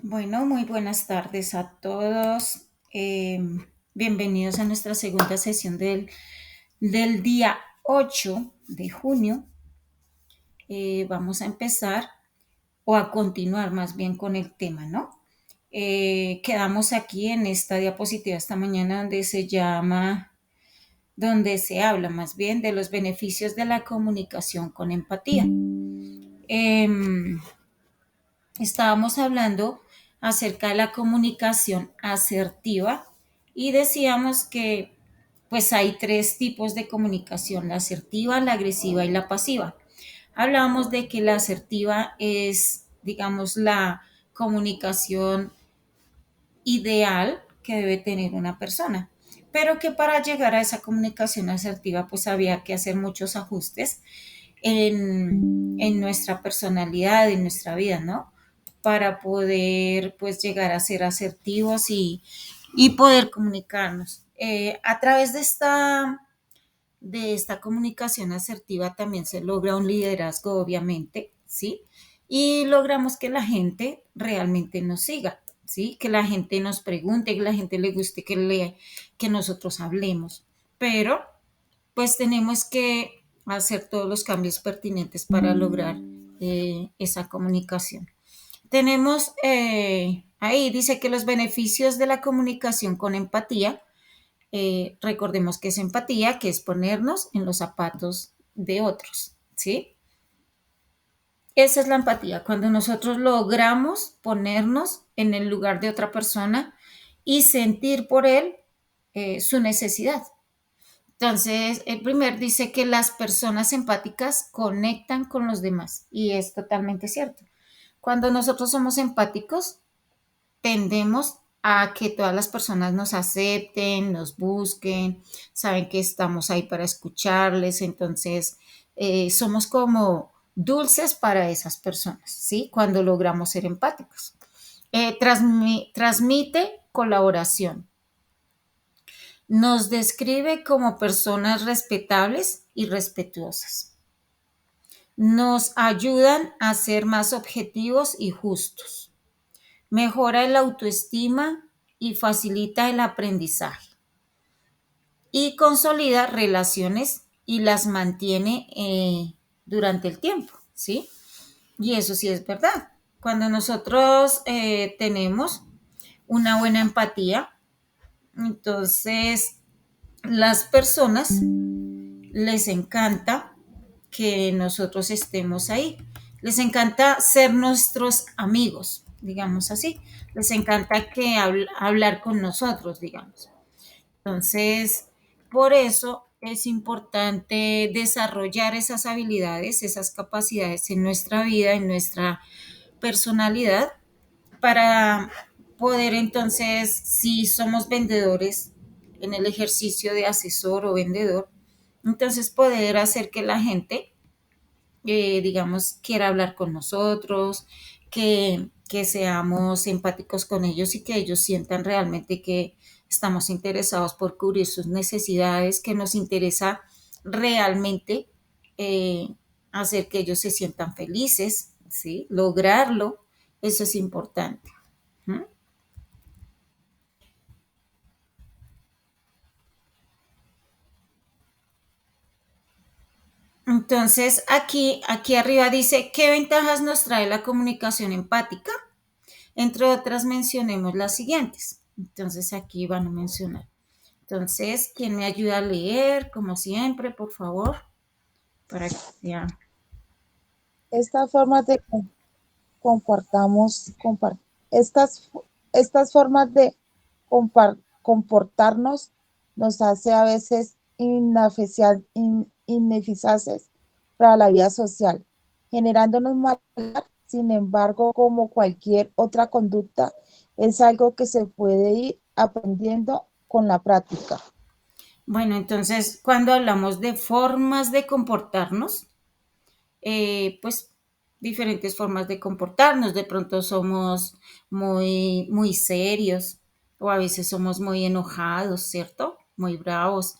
Bueno, muy buenas tardes a todos. Bienvenidos a nuestra segunda sesión del día 8 de junio. Vamos a empezar o a continuar más bien con el tema, ¿no? Quedamos aquí en esta diapositiva esta mañana donde se habla más bien de los beneficios de la comunicación con empatía. Em, Estábamos hablando acerca de la comunicación asertiva y decíamos que pues hay tres tipos de comunicación: la asertiva, la agresiva y la pasiva. Hablábamos de que la asertiva es, digamos, la comunicación ideal que debe tener una persona, pero que para llegar a esa comunicación asertiva pues había que hacer muchos ajustes en nuestra personalidad, en nuestra vida, ¿no? Para poder pues llegar a ser asertivos y poder comunicarnos. A través de esta comunicación asertiva también se logra un liderazgo, obviamente, ¿sí? Y logramos que la gente realmente nos siga, ¿sí? Que la gente nos pregunte, que la gente le guste que nosotros hablemos. Pero pues tenemos que hacer todos los cambios pertinentes para lograr esa comunicación. Tenemos ahí, dice que los beneficios de la comunicación con empatía, recordemos que es empatía, que es ponernos en los zapatos de otros, ¿sí? Esa es la empatía, cuando nosotros logramos ponernos en el lugar de otra persona y sentir por él su necesidad. Entonces, el primer dice que las personas empáticas conectan con los demás y es totalmente cierto. Cuando nosotros somos empáticos, tendemos a que todas las personas nos acepten, nos busquen, saben que estamos ahí para escucharles, entonces somos como dulces para esas personas, ¿sí? Cuando logramos ser empáticos. Transmite colaboración. Nos describe como personas respetables y respetuosas. Nos ayudan a ser más objetivos y justos. Mejora el autoestima y facilita el aprendizaje. Y consolida relaciones y las mantiene durante el tiempo, ¿sí? Y eso sí es verdad. Cuando nosotros tenemos una buena empatía, entonces las personas les encanta que nosotros estemos ahí. Les encanta ser nuestros amigos, digamos así. Les encanta hablar con nosotros, digamos. Entonces, por eso es importante desarrollar esas habilidades, esas capacidades en nuestra vida, en nuestra personalidad, para poder entonces, si somos vendedores en el ejercicio de asesor o vendedor, entonces poder hacer que la gente, digamos, quiera hablar con nosotros, que seamos empáticos con ellos y que ellos sientan realmente que estamos interesados por cubrir sus necesidades, que nos interesa realmente eh, hacer que ellos se sientan felices, ¿sí? Lograrlo, eso es importante. ¿Mm? Entonces, aquí arriba dice, ¿qué ventajas nos trae la comunicación empática? Entre otras, mencionemos las siguientes. Entonces, aquí van a mencionar. Entonces, ¿quién me ayuda a leer? Como siempre, por favor, para que sea. Estas formas de comportamos, estas, estas formas de comportarnos nos hace a veces ineficaces para la vida social, generándonos malestar. Sin embargo, como cualquier otra conducta, es algo que se puede ir aprendiendo con la práctica. Bueno, entonces, cuando hablamos de formas de comportarnos, pues diferentes formas de comportarnos. De pronto somos muy serios o a veces somos muy enojados, ¿cierto? Muy bravos.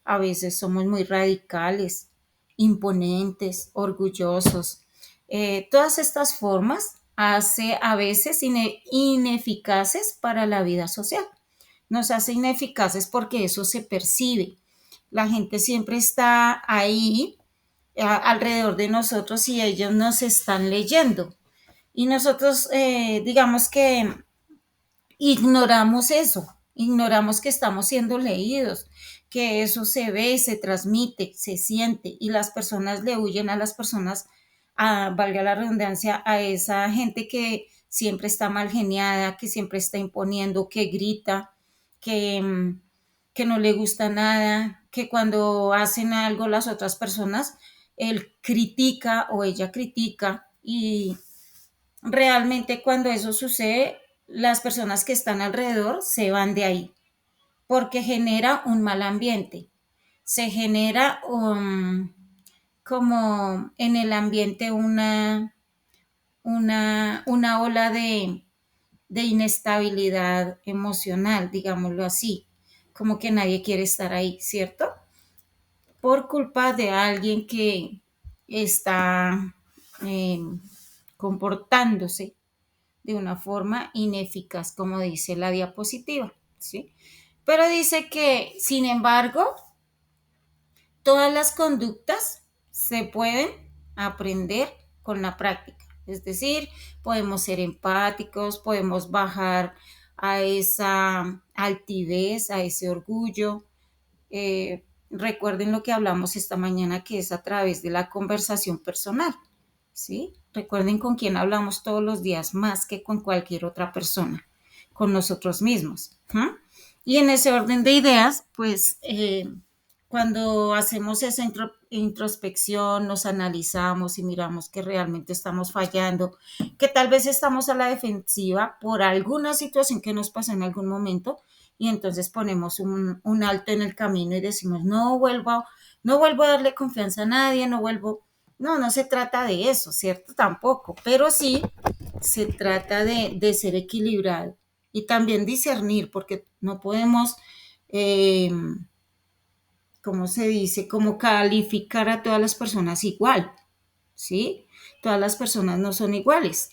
A veces somos muy radicales, imponentes, orgullosos. Todas estas formas hace a veces ineficaces para la vida social. Nos hace ineficaces porque eso se percibe. La gente siempre está ahí alrededor de nosotros y ellos nos están leyendo. Y nosotros, digamos que ignoramos eso, ignoramos que estamos siendo leídos, que eso se ve, se transmite, se siente y las personas le huyen a las personas, valga la redundancia, a esa gente que siempre está mal geniada, que siempre está imponiendo, que grita, que, que no le gusta nada, que cuando hacen algo las otras personas, él critica o ella critica y realmente cuando eso sucede, las personas que están alrededor se van de ahí porque genera un mal ambiente. Se genera como en el ambiente una ola de inestabilidad emocional, digámoslo así, como que nadie quiere estar ahí, ¿cierto? Por culpa de alguien que está eh, comportándose de una forma ineficaz, como dice la diapositiva, ¿sí? Pero dice que, sin embargo, todas las conductas se pueden aprender con la práctica. Es decir, podemos ser empáticos, podemos bajar a esa altivez, a ese orgullo. Recuerden lo que hablamos esta mañana, que es a través de la conversación personal. ¿Sí? Recuerden con quién hablamos todos los días más que con cualquier otra persona, con nosotros mismos. ¿Mm? Y en ese orden de ideas, pues cuando hacemos esa introspección, nos analizamos y miramos que realmente estamos fallando, que tal vez estamos a la defensiva por alguna situación que nos pasó en algún momento, y entonces ponemos un alto en el camino y decimos, no vuelvo a darle confianza a nadie, no se trata de eso, ¿cierto? Tampoco, pero sí se trata de ser equilibrado y también discernir, porque no podemos, eh, ¿cómo se dice? Como calificar a todas las personas igual, ¿sí? Todas las personas no son iguales.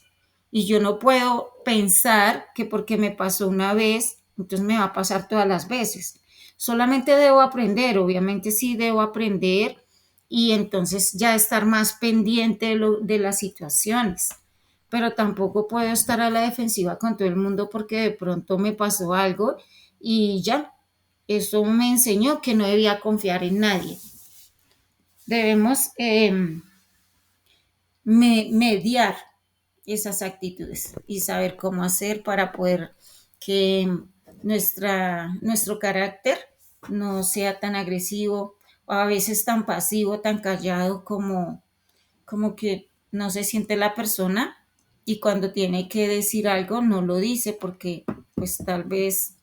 Y yo no puedo pensar que porque me pasó una vez, entonces me va a pasar todas las veces. Solamente debo aprender, obviamente sí debo aprender y entonces ya estar más pendiente de las situaciones. Pero tampoco puedo estar a la defensiva con todo el mundo porque de pronto me pasó algo y ya, eso me enseñó que no debía confiar en nadie. Debemos mediar esas actitudes y saber cómo hacer para poder que nuestro carácter no sea tan agresivo o a veces tan pasivo, tan callado como que no se siente la persona y cuando tiene que decir algo no lo dice porque pues tal vez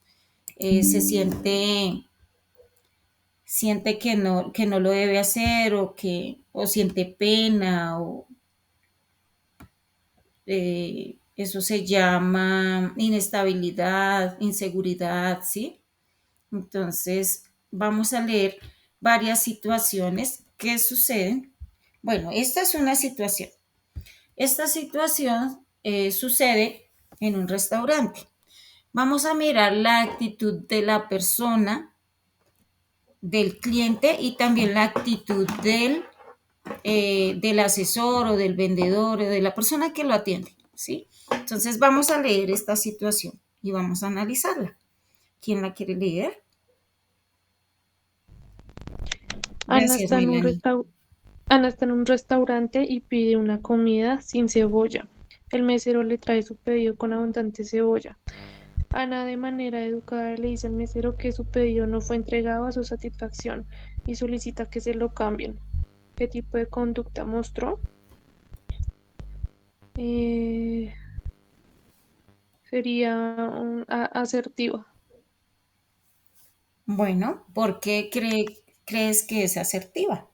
se siente que no lo debe hacer o siente pena o eso se llama inestabilidad, inseguridad, ¿sí? Entonces, vamos a leer varias situaciones que suceden. Bueno, esta es una situación. Esta situación sucede en un restaurante. Vamos a mirar la actitud de la persona, del cliente y también la actitud del asesor o del vendedor o de la persona que lo atiende, ¿sí? Entonces vamos a leer esta situación y vamos a analizarla. ¿Quién la quiere leer? Ana Gracias, está en un Melanie. restau- Ana está en un restaurante y pide una comida sin cebolla. El mesero le trae su pedido con abundante cebolla. Ana, de manera educada, le dice al mesero que su pedido no fue entregado a su satisfacción y solicita que se lo cambien. ¿Qué tipo de conducta mostró? Eh, Sería asertiva. Bueno, ¿por qué crees que es asertiva?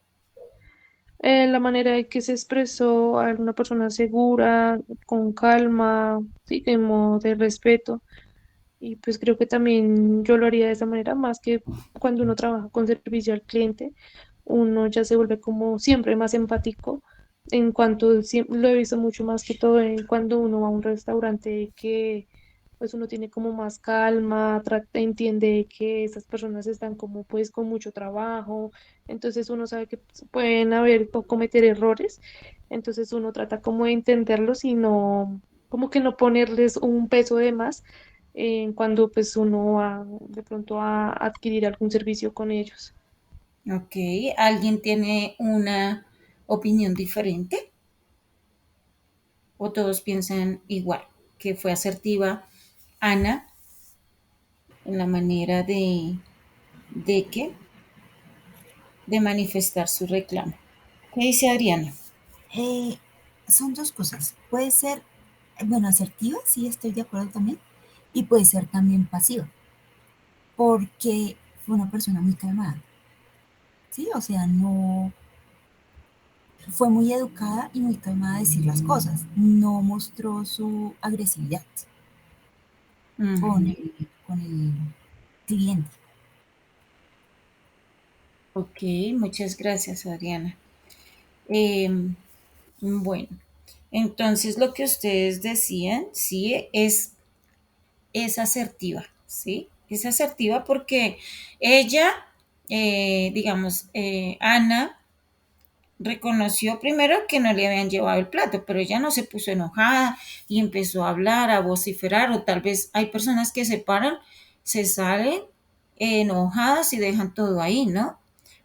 La manera en que se expresó a una persona segura, con calma, sí, como de respeto. Y pues creo que también yo lo haría de esa manera, más que cuando uno trabaja con servicio al cliente, uno ya se vuelve como siempre más empático En cuanto, lo he visto mucho más que todo en cuando uno va a un restaurante que pues uno tiene como más calma, entiende que esas personas están como pues con mucho trabajo, entonces uno sabe que pueden haber o cometer errores, entonces uno trata como de entenderlos y no, como que no ponerles un peso de más cuando pues uno va de pronto a adquirir algún servicio con ellos. Ok, ¿alguien tiene una opinión diferente o todos piensan igual? Que fue asertiva Ana en la manera de qué, de manifestar su reclamo. ¿Qué dice Adriana? Eh, Son dos cosas. Puede ser, bueno, asertiva, sí, estoy de acuerdo también. Y puede ser también pasiva, porque fue una persona muy calmada, ¿sí? O sea, no, fue muy educada y muy calmada a decir las cosas. No mostró su agresividad con Ujú. con el cliente. Ok, muchas gracias Adriana. Em, bueno, entonces lo que ustedes decían, sí, es asertiva, ¿sí? Es asertiva porque ella, digamos, Ana reconoció primero que no le habían llevado el plato, pero ella no se puso enojada y empezó a hablar, a vociferar, o tal vez hay personas que se paran, se salen enojadas y dejan todo ahí, ¿no?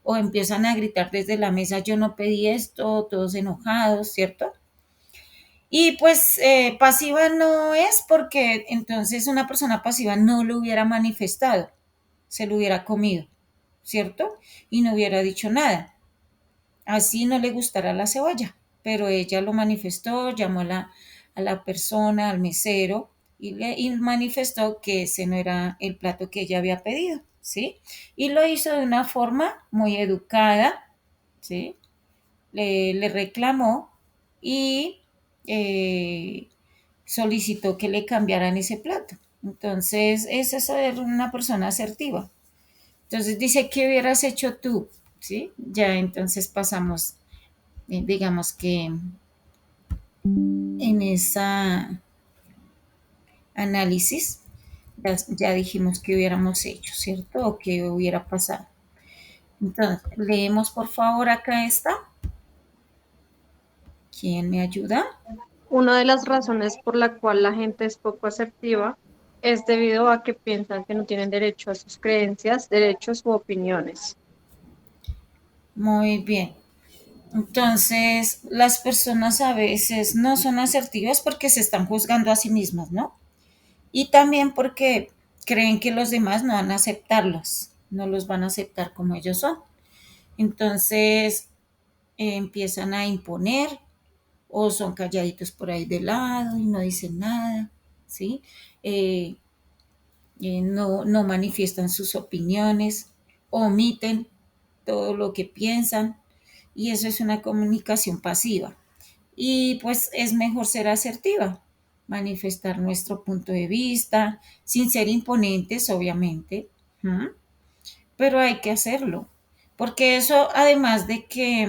O empiezan a gritar desde la mesa, yo no pedí esto, todos enojados, ¿cierto? Y pues pasiva no es porque entonces una persona pasiva no lo hubiera manifestado, se lo hubiera comido, ¿cierto? Y no hubiera dicho nada. Así no le gustará la cebolla, pero ella lo manifestó, llamó a la persona, al mesero, y manifestó que ese no era el plato que ella había pedido, ¿sí? Y lo hizo de una forma muy educada, ¿sí? Le reclamó y eh, solicitó que le cambiaran ese plato. Entonces, esa es ser una persona asertiva. Entonces dice, ¿qué hubieras hecho tú? ¿Sí? Ya entonces pasamos, digamos que en esa análisis ya dijimos que hubiéramos hecho, ¿cierto? O qué hubiera pasado. Entonces, leemos por favor acá está. ¿Quién me ayuda? Una de las razones por la cual la gente es poco asertiva es debido a que piensan que no tienen derecho a sus creencias, derechos u opiniones. Muy bien. Entonces, las personas a veces no son asertivas porque se están juzgando a sí mismas, ¿no? Y también porque creen que los demás no van a aceptarlos, no los van a aceptar como ellos son. Entonces, empiezan a imponer o son calladitos por ahí de lado y no dicen nada, ¿sí? Eh, no manifiestan sus opiniones, omiten todo lo que piensan y eso es una comunicación pasiva. Y pues es mejor ser asertiva, manifestar nuestro punto de vista, sin ser imponentes, obviamente, ¿m? Pero hay que hacerlo, porque eso además de que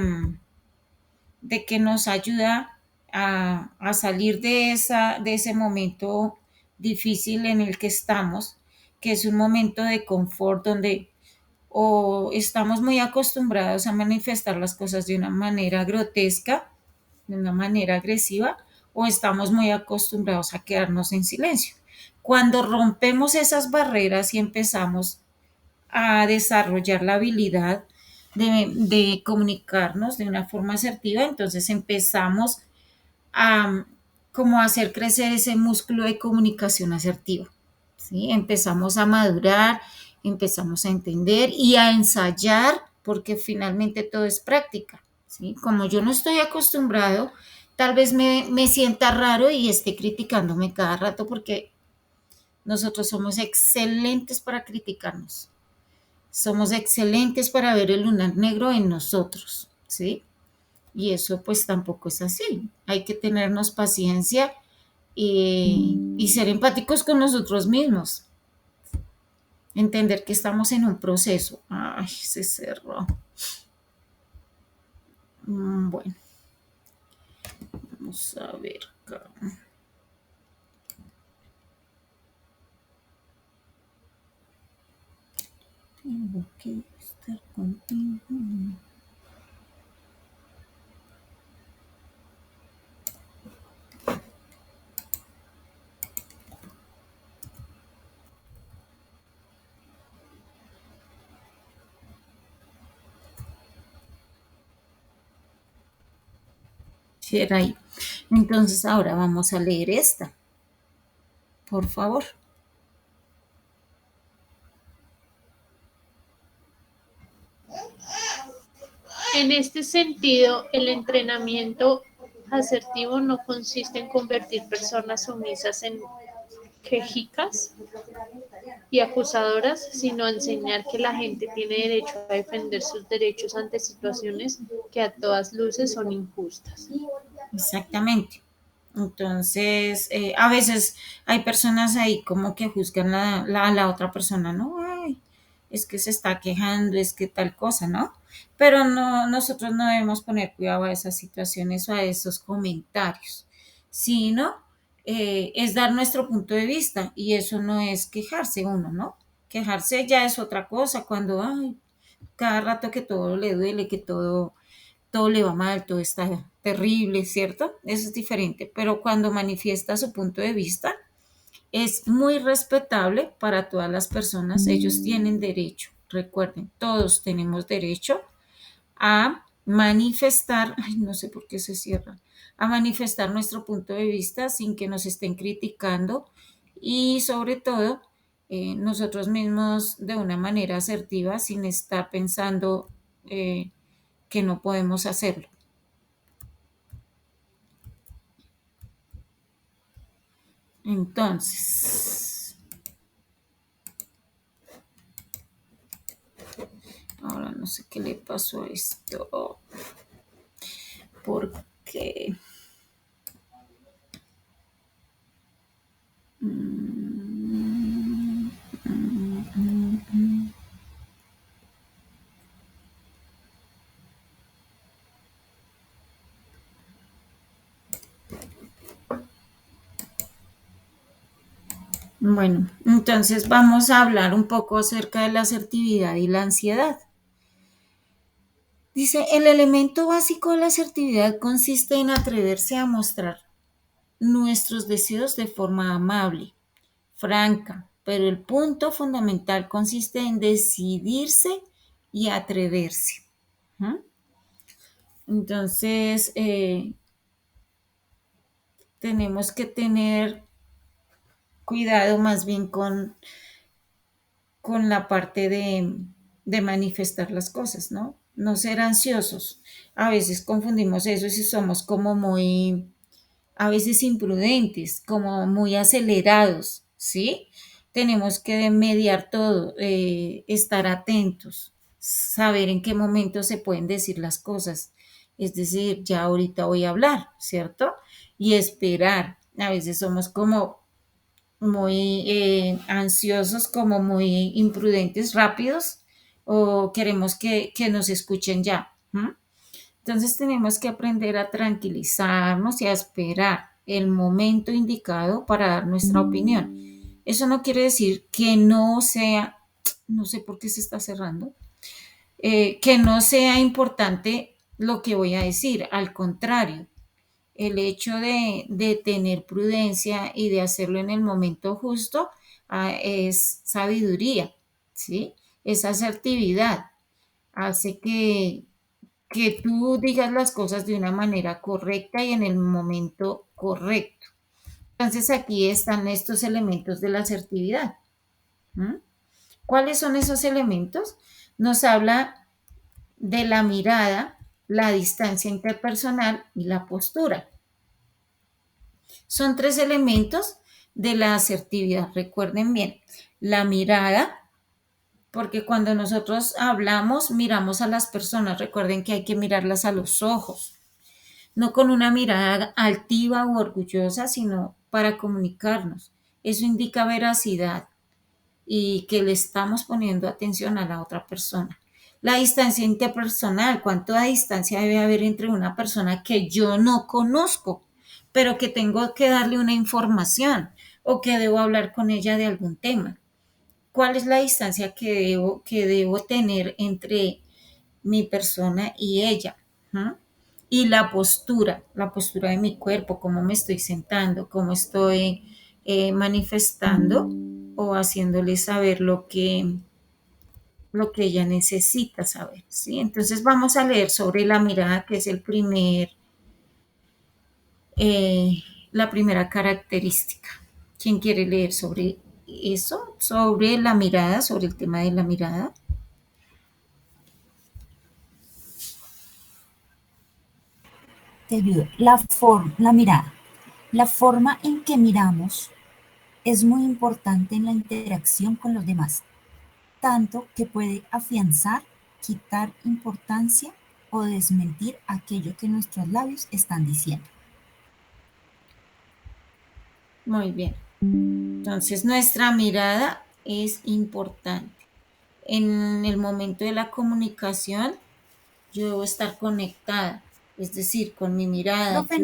nos ayuda a salir de ese momento difícil en el que estamos, que es un momento de confort donde o estamos muy acostumbrados a manifestar las cosas de una manera grotesca, de una manera agresiva, o estamos muy acostumbrados a quedarnos en silencio. Cuando rompemos esas barreras y empezamos a desarrollar la habilidad de comunicarnos de una forma asertiva, entonces empezamos a como a hacer crecer ese músculo de comunicación asertiva. ¿Sí? Empezamos a madurar, empezamos a entender y a ensayar, porque finalmente todo es práctica. ¿Sí? Como yo no estoy acostumbrado, tal vez me sienta raro y esté criticándome cada rato porque nosotros somos excelentes para criticarnos. Somos excelentes para ver el lunar negro en nosotros, ¿sí? Y eso pues tampoco es así. Hay que tenernos paciencia y ser empáticos con nosotros mismos. Entender que estamos en un proceso. Ay, se cerró. Bueno. Vamos a ver acá. Tengo que estar contigo. Sí, era ahí. Entonces ahora vamos a leer esta, por favor. En este sentido, el entrenamiento asertivo no consiste en convertir personas sumisas en quejicas y acusadoras, sino enseñar que la gente tiene derecho a defender sus derechos ante situaciones que a todas luces son injustas. Exactamente. Entonces, a veces hay personas ahí como que juzgan a la otra persona, ¿no? Ay, es que se está quejando, es que tal cosa, ¿no? Pero no, nosotros no debemos poner cuidado a esas situaciones o a esos comentarios, sino es dar nuestro punto de vista y eso no es quejarse uno, ¿no? Quejarse ya es otra cosa cuando, ay, cada rato que todo le duele, que todo le va mal, todo está terrible, ¿cierto? Eso es diferente, pero cuando manifiesta su punto de vista, es muy respetable para todas las personas, ellos tienen derecho, recuerden, todos tenemos derecho a manifestar, ay, no sé por qué se cierra, a manifestar nuestro punto de vista sin que nos estén criticando y sobre todo nosotros mismos de una manera asertiva sin estar pensando que no podemos hacerlo. Entonces, ahora no sé qué le pasó a esto. Porque... Bueno, entonces vamos a hablar un poco acerca de la asertividad y la ansiedad. Dice, el elemento básico de la asertividad consiste en atreverse a mostrar nuestros deseos de forma amable, franca, pero el punto fundamental consiste en decidirse y atreverse. ¿Mm? Entonces, tenemos que tener cuidado más bien con la parte de manifestar las cosas, ¿no? No ser ansiosos. A veces confundimos eso si somos como muy, a veces imprudentes, como muy acelerados, ¿sí? Tenemos que mediar todo, estar atentos, saber en qué momento se pueden decir las cosas. Es decir, ya ahorita voy a hablar, ¿cierto? Y esperar. A veces somos como muy ansiosos, como muy imprudentes, rápidos, o queremos que nos escuchen ya. ¿Mm? Entonces tenemos que aprender a tranquilizarnos y a esperar el momento indicado para dar nuestra opinión. Eso no quiere decir que no sea, no sé por qué se está cerrando, que no sea importante lo que voy a decir. Al contrario, el hecho de tener prudencia y de hacerlo en el momento justo es sabiduría, ¿sí? Es asertividad. Hace que tú digas las cosas de una manera correcta y en el momento correcto. Entonces aquí están estos elementos de la asertividad. ¿Mm? ¿Cuáles son esos elementos? Nos habla de la mirada, la distancia interpersonal y la postura. Son tres elementos de la asertividad. Recuerden bien, la mirada, porque cuando nosotros hablamos, miramos a las personas. Recuerden que hay que mirarlas a los ojos, no con una mirada altiva u orgullosa, sino para comunicarnos. Eso indica veracidad y que le estamos poniendo atención a la otra persona. La distancia interpersonal, ¿cuánta distancia debe haber entre una persona que yo no conozco? pero que tengo que darle una información o que debo hablar con ella de algún tema. ¿Cuál es la distancia que debo tener entre mi persona y ella? ¿Mm? Y la postura de mi cuerpo, cómo me estoy sentando, cómo estoy manifestando o haciéndole saber lo que ella necesita saber, ¿sí? Entonces vamos a leer sobre la mirada, que es eh, la primera característica. ¿Quién quiere leer sobre eso? Sobre la mirada, sobre el tema de la mirada. Te ayudo. La mirada. La forma en que miramos es muy importante en la interacción con los demás, tanto que puede afianzar, quitar importancia o desmentir aquello que nuestros labios están diciendo. Muy bien. Entonces nuestra mirada es importante. En el momento de la comunicación, yo debo estar conectada, es decir, con mi mirada. Profe,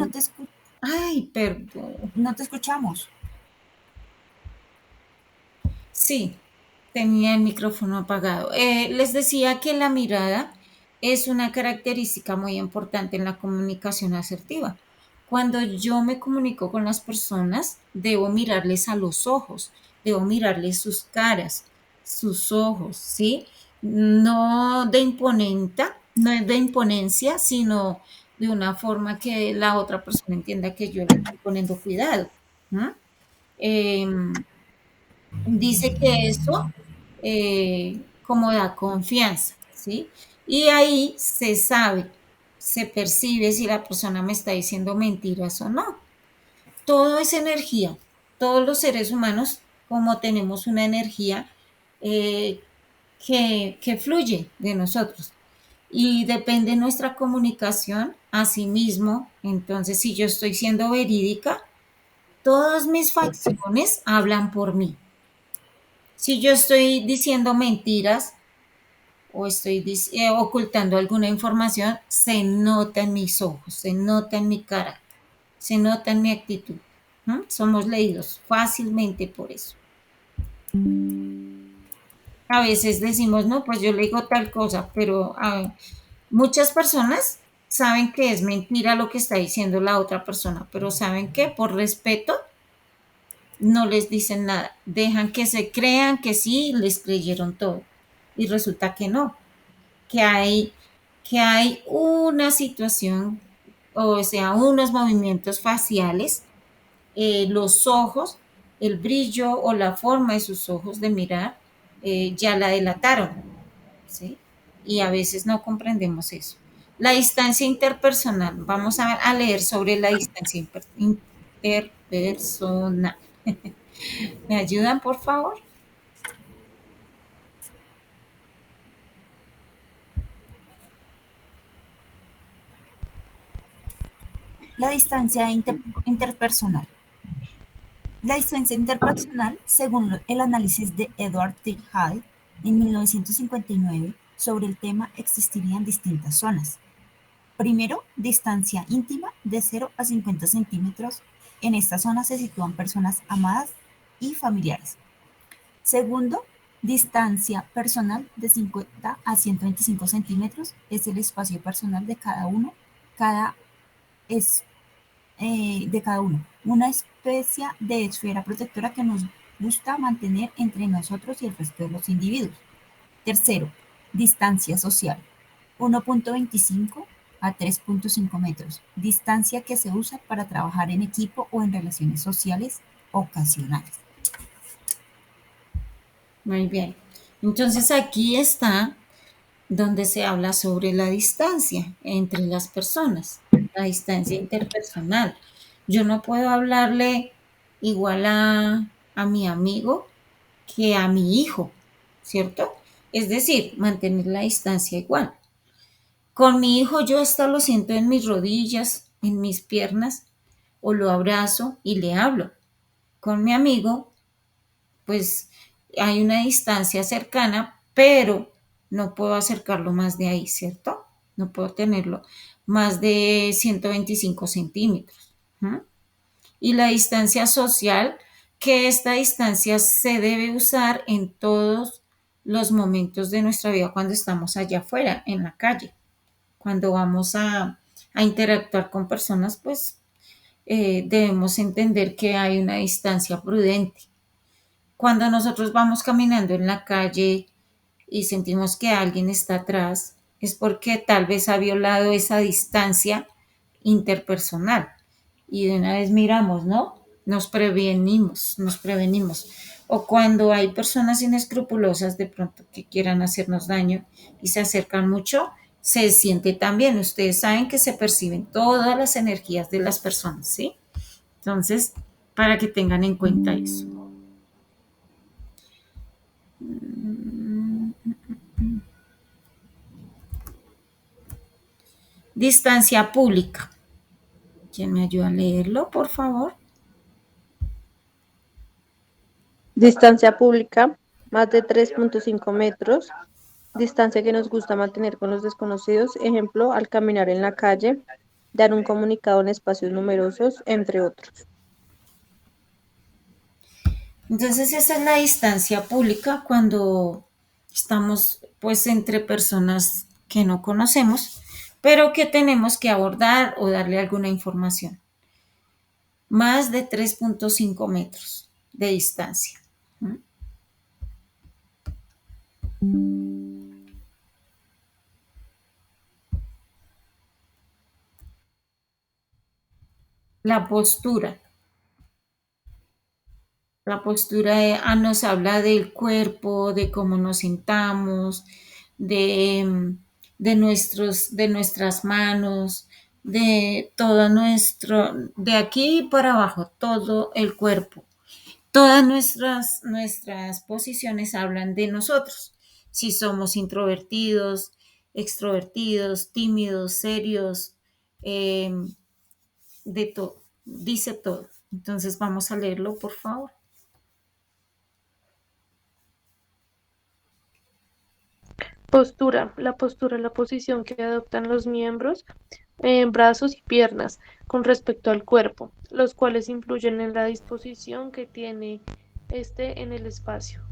Ay, perdón. no te escuchamos. Sí, tenía el micrófono apagado. Les decía que la mirada es una característica muy importante en la comunicación asertiva. Cuando yo me comunico con las personas, debo mirarles a los ojos, debo mirarles sus caras, sus ojos, ¿sí? No de imponenta, no es de imponencia, sino de una forma que la otra persona entienda que yo le estoy poniendo cuidado. ¿No? Dice que eso como da confianza, ¿sí? Y ahí se sabe, se percibe si la persona me está diciendo mentiras o no. Todo es energía. Todos los seres humanos, como tenemos una energía eh, que fluye de nosotros y depende de nuestra comunicación a sí mismo. Entonces, si yo estoy siendo verídica, todas mis facciones hablan por mí. Si yo estoy diciendo mentiras o estoy ocultando alguna información, se nota en mis ojos, se nota en mi cara, se nota en mi actitud. ¿No? Somos leídos fácilmente por eso. A veces decimos, no, pues yo le digo tal cosa, pero muchas personas saben que es mentira lo que está diciendo la otra persona, pero saben que por respeto no les dicen nada, dejan que se crean que sí, les creyeron todo. Y resulta que no, que hay una situación, o sea, unos movimientos faciales, los ojos, el brillo o la forma de sus ojos de mirar, ya la delataron, ¿sí? Y a veces no comprendemos eso. La distancia interpersonal, vamos a leer sobre la distancia interpersonal. ¿Me ayudan, por favor? La distancia interpersonal. La distancia interpersonal, según el análisis de Edward T. Hall en 1959 sobre el tema, existirían distintas zonas. Primero, distancia íntima de 0 a 50 centímetros. En esta zona se sitúan personas amadas y familiares. Segundo, distancia personal de 50 a 125 centímetros. Es el espacio personal de cada uno. De cada uno. Una especie de esfera protectora que nos gusta mantener entre nosotros y el resto de los individuos. Tercero, distancia social. 1.25 a 3.5 metros. Distancia que se usa para trabajar en equipo o en relaciones sociales ocasionales. Muy bien. Entonces aquí está donde se habla sobre la distancia entre las personas, la distancia interpersonal. Yo no puedo hablarle igual a mi amigo que a mi hijo, ¿cierto? Es decir, mantener la distancia igual. Con mi hijo yo hasta lo siento en mis rodillas, en mis piernas, o lo abrazo y le hablo. Con mi amigo, pues hay una distancia cercana, pero no puedo acercarlo más de ahí, ¿cierto? No puedo tenerlo más de 125 centímetros. ¿Mm? Y la distancia social, que esta distancia se debe usar en todos los momentos de nuestra vida cuando estamos allá afuera, en la calle. Cuando vamos a interactuar con personas, pues debemos entender que hay una distancia prudente. Cuando nosotros vamos caminando en la calle y sentimos que alguien está atrás, es porque tal vez ha violado esa distancia interpersonal. Y de una vez miramos, ¿no? Nos prevenimos. O cuando hay personas inescrupulosas de pronto que quieran hacernos daño y se acercan mucho, se siente también. Ustedes saben que se perciben todas las energías de las personas, ¿sí? Entonces, para que tengan en cuenta eso. Distancia pública. ¿Quién me ayuda a leerlo, por favor? Distancia pública, más de 3.5 metros. Distancia que nos gusta mantener con los desconocidos, ejemplo, al caminar en la calle, dar un comunicado en espacios numerosos, entre otros. Entonces esa es la distancia pública cuando estamos pues entre personas que no conocemos, pero que tenemos que abordar o darle alguna información. Más de 3.5 metros de distancia. La postura. La postura nos habla del cuerpo, de cómo nos sentamos, de nuestras manos, de todo de aquí para abajo, todo el cuerpo. Todas nuestras posiciones hablan de nosotros. Si somos introvertidos, extrovertidos, tímidos, serios, eh, de todo, dice todo. Entonces vamos a leerlo, por favor. Postura. La postura es la posición que adoptan los miembros, brazos y piernas con respecto al cuerpo, los cuales influyen en la disposición que tiene este en el espacio.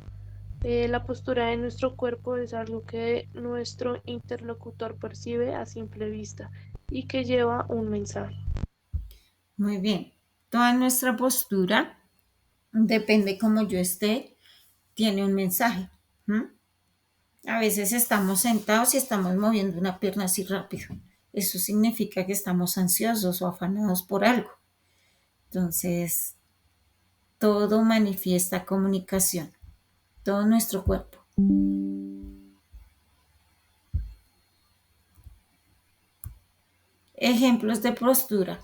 La postura de nuestro cuerpo es algo que nuestro interlocutor percibe a simple vista y que lleva un mensaje. Muy bien. Toda nuestra postura, depende cómo yo esté, tiene un mensaje. A veces estamos sentados y estamos moviendo una pierna así rápido. Eso significa que estamos ansiosos o afanados por algo. Entonces, todo manifiesta comunicación, todo nuestro cuerpo. Ejemplos de postura.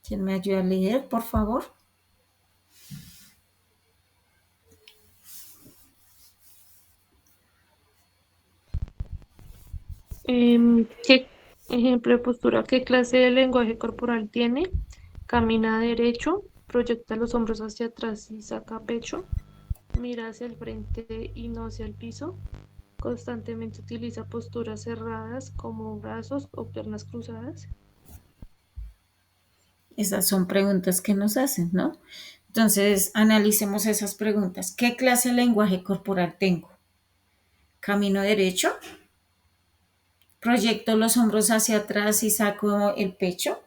¿Quién me ayuda a leer, por favor? ¿Qué ejemplo de postura? ¿Qué clase de lenguaje corporal tiene? Camina derecho, proyecta los hombros hacia atrás y saca pecho, mira hacia el frente y no hacia el piso, constantemente utiliza posturas cerradas como brazos o piernas cruzadas. Esas son preguntas que nos hacen, ¿no? Entonces, analicemos esas preguntas. ¿Qué clase de lenguaje corporal tengo? ¿Camino derecho? ¿Proyecto los hombros hacia atrás y saco el pecho?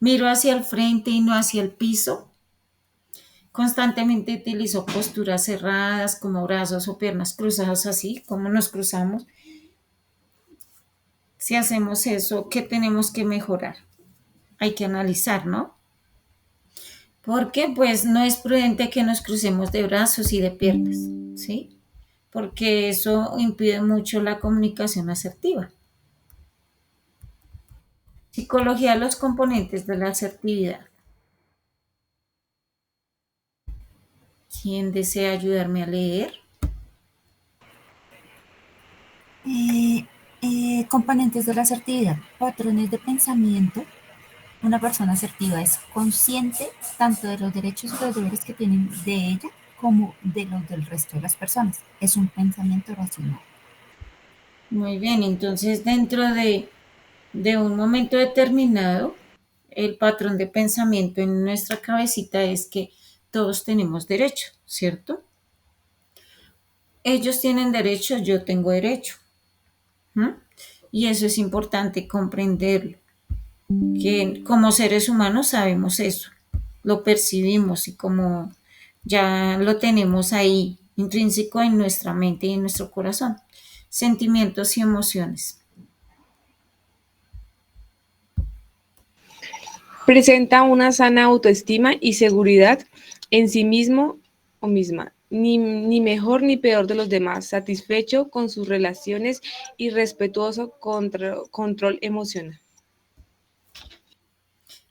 ¿Miro hacia el frente y no hacia el piso? Constantemente utilizo posturas cerradas como brazos o piernas cruzadas así, como nos cruzamos. Si hacemos eso, ¿qué tenemos que mejorar? Hay que analizar, ¿no? Porque pues no es prudente que nos crucemos de brazos y de piernas, ¿sí? Porque eso impide mucho la comunicación asertiva. Psicología de los componentes de la asertividad. ¿Quién desea ayudarme a leer? Componentes de la asertividad, patrones de pensamiento. Una persona asertiva es consciente tanto de los derechos y los deberes que tienen de ella como de los del resto de las personas. Es un pensamiento racional. Muy bien, entonces dentro de un momento determinado, el patrón de pensamiento en nuestra cabecita es que todos tenemos derecho, ¿cierto? Ellos tienen derecho, yo tengo derecho. ¿Mm? Y eso es importante comprenderlo, que como seres humanos sabemos eso, lo percibimos y como ya lo tenemos ahí intrínseco en nuestra mente y en nuestro corazón, sentimientos y emociones. Presenta una sana autoestima y seguridad en sí mismo o misma, ni mejor ni peor de los demás, satisfecho con sus relaciones y respetuoso control emocional.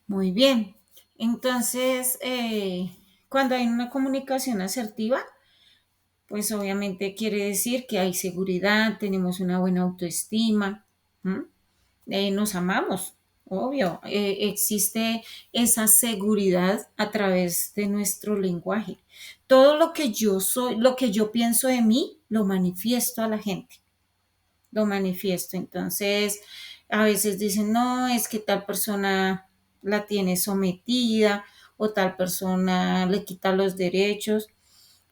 Muy bien. Entonces, cuando hay una comunicación asertiva, pues obviamente quiere decir que hay seguridad, tenemos una buena autoestima, nos amamos, obvio, existe esa seguridad a través de nuestro lenguaje. Todo lo que yo soy, lo que yo pienso de mí, lo manifiesto a la gente, lo manifiesto. Entonces, a veces dicen, no, es que tal persona la tiene sometida o tal persona le quita los derechos.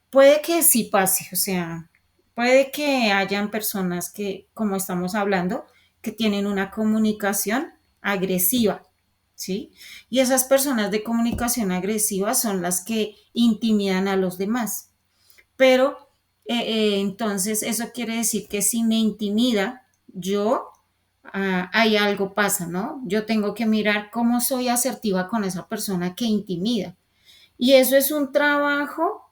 Puede que sí pase, o sea, puede que hayan personas que, como estamos hablando, que tienen una comunicación agresiva, ¿sí? Y esas personas de comunicación agresiva son las que intimidan a los demás. Pero entonces eso quiere decir que si me intimida, yo, hay algo pasa, ¿no? Yo tengo que mirar cómo soy asertiva con esa persona que intimida. Y eso es un trabajo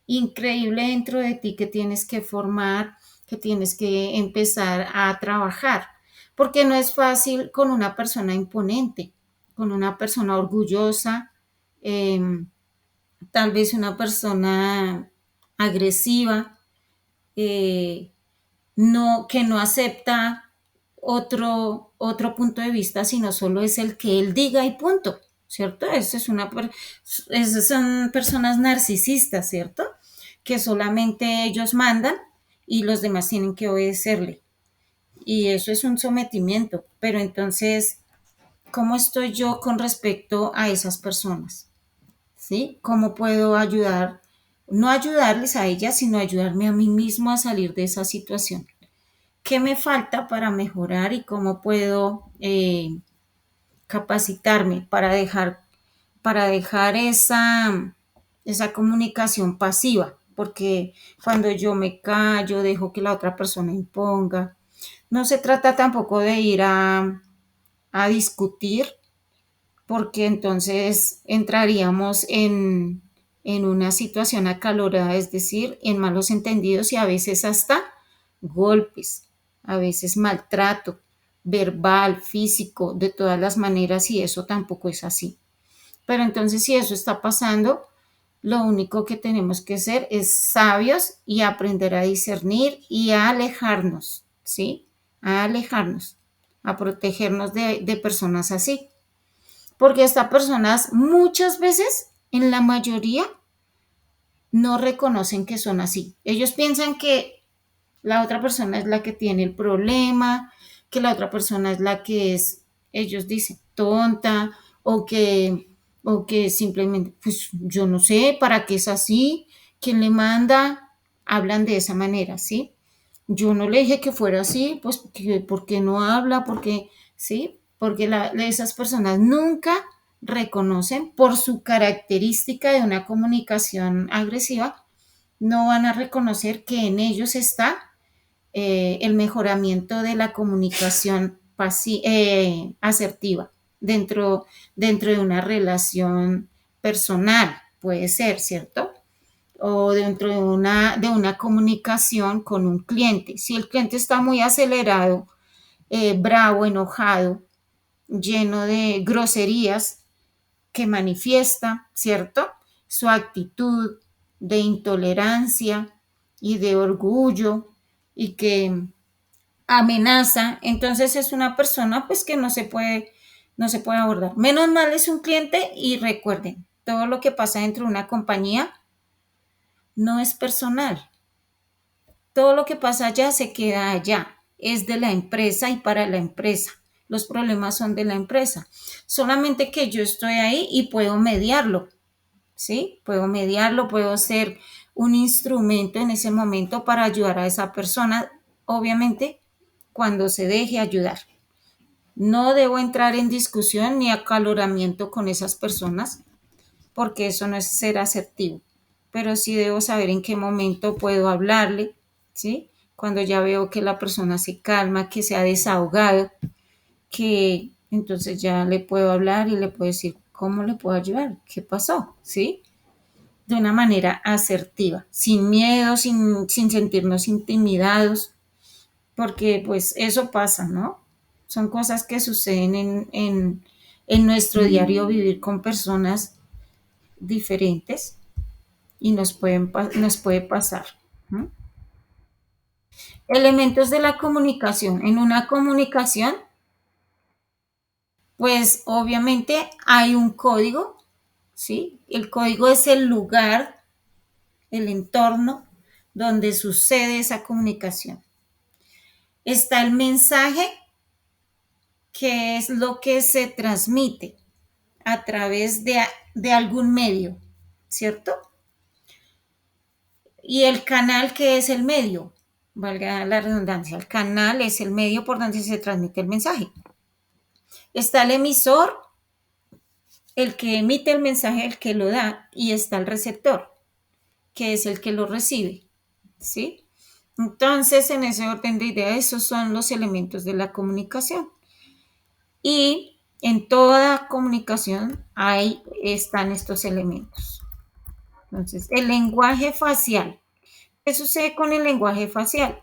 increíble dentro de ti que tienes que formar, que tienes que empezar a trabajar, porque no es fácil con una persona imponente, con una persona orgullosa, eh, tal vez una persona agresiva, eh, no, que no acepta otro punto de vista, sino solo es el que él diga y punto, ¿cierto? Esas son personas narcisistas, ¿cierto? Que solamente ellos mandan y los demás tienen que obedecerle. Y eso es un sometimiento. Pero entonces, ¿cómo estoy yo con respecto a esas personas? ¿Sí? ¿Cómo puedo ayudar? No ayudarles a ellas, sino ayudarme a mí mismo a salir de esa situación. ¿Qué me falta para mejorar y cómo puedo capacitarme para dejar esa comunicación pasiva? Porque cuando yo me callo, dejo que la otra persona imponga. No se trata tampoco de ir a discutir, porque entonces entraríamos en una situación acalorada, es decir, en malos entendidos y a veces hasta golpes, a veces maltrato verbal, físico, de todas las maneras, y eso tampoco es así. Pero entonces si eso está pasando, lo único que tenemos que hacer es sabios y aprender a discernir y a alejarnos, ¿sí? A alejarnos, a protegernos de personas así. Porque estas personas muchas veces, en la mayoría, no reconocen que son así. Ellos piensan que la otra persona es la que tiene el problema, que la otra persona es la que es, ellos dicen, tonta, o que simplemente, pues yo no sé, ¿para qué es así? ¿Quién le manda? Hablan de esa manera, ¿sí? Yo no le dije que fuera así, pues, ¿por qué no habla? Porque, ¿sí? Porque esas personas nunca reconocen por su característica de una comunicación agresiva, no van a reconocer que en ellos está el mejoramiento de la comunicación asertiva dentro de una relación personal, puede ser, ¿cierto? O dentro de una comunicación con un cliente. Si el cliente está muy acelerado, bravo, enojado, lleno de groserías que manifiesta, ¿cierto? Su actitud de intolerancia y de orgullo y que amenaza, entonces es una persona pues que no se puede abordar. Menos mal es un cliente y recuerden, todo lo que pasa dentro de una compañía no es personal. Todo lo que pasa allá se queda allá. Es de la empresa y para la empresa. los problemas son de la empresa. Solamente que yo estoy ahí y puedo mediarlo, ¿sí? Puedo mediarlo, puedo ser un instrumento en ese momento para ayudar a esa persona, obviamente, cuando se deje ayudar. No debo entrar en discusión ni acaloramiento con esas personas, porque eso no es ser asertivo, pero sí debo saber en qué momento puedo hablarle, ¿sí? Cuando ya veo que la persona se calma, que se ha desahogado, que entonces ya le puedo hablar y le puedo decir, ¿cómo le puedo ayudar? ¿Qué pasó? ¿Sí? De una manera asertiva, sin miedo, sin sentirnos intimidados, porque pues eso pasa, ¿no? Son cosas que suceden en nuestro diario vivir con personas diferentes y nos puede pasar. ¿No? Elementos de la comunicación. En una comunicación, pues obviamente hay un código, ¿sí? El código es el lugar, el entorno donde sucede esa comunicación. Está el mensaje, que es lo que se transmite a través de algún medio, ¿cierto? Y el canal, que es el medio, valga la redundancia, el canal es el medio por donde se transmite el mensaje. Está el emisor, el que emite el mensaje, el que lo da, y está el receptor, que es el que lo recibe, ¿sí? Entonces, en ese orden de ideas, esos son los elementos de la comunicación. Y en toda comunicación están estos elementos. Entonces, el lenguaje facial. ¿Qué sucede con el lenguaje facial?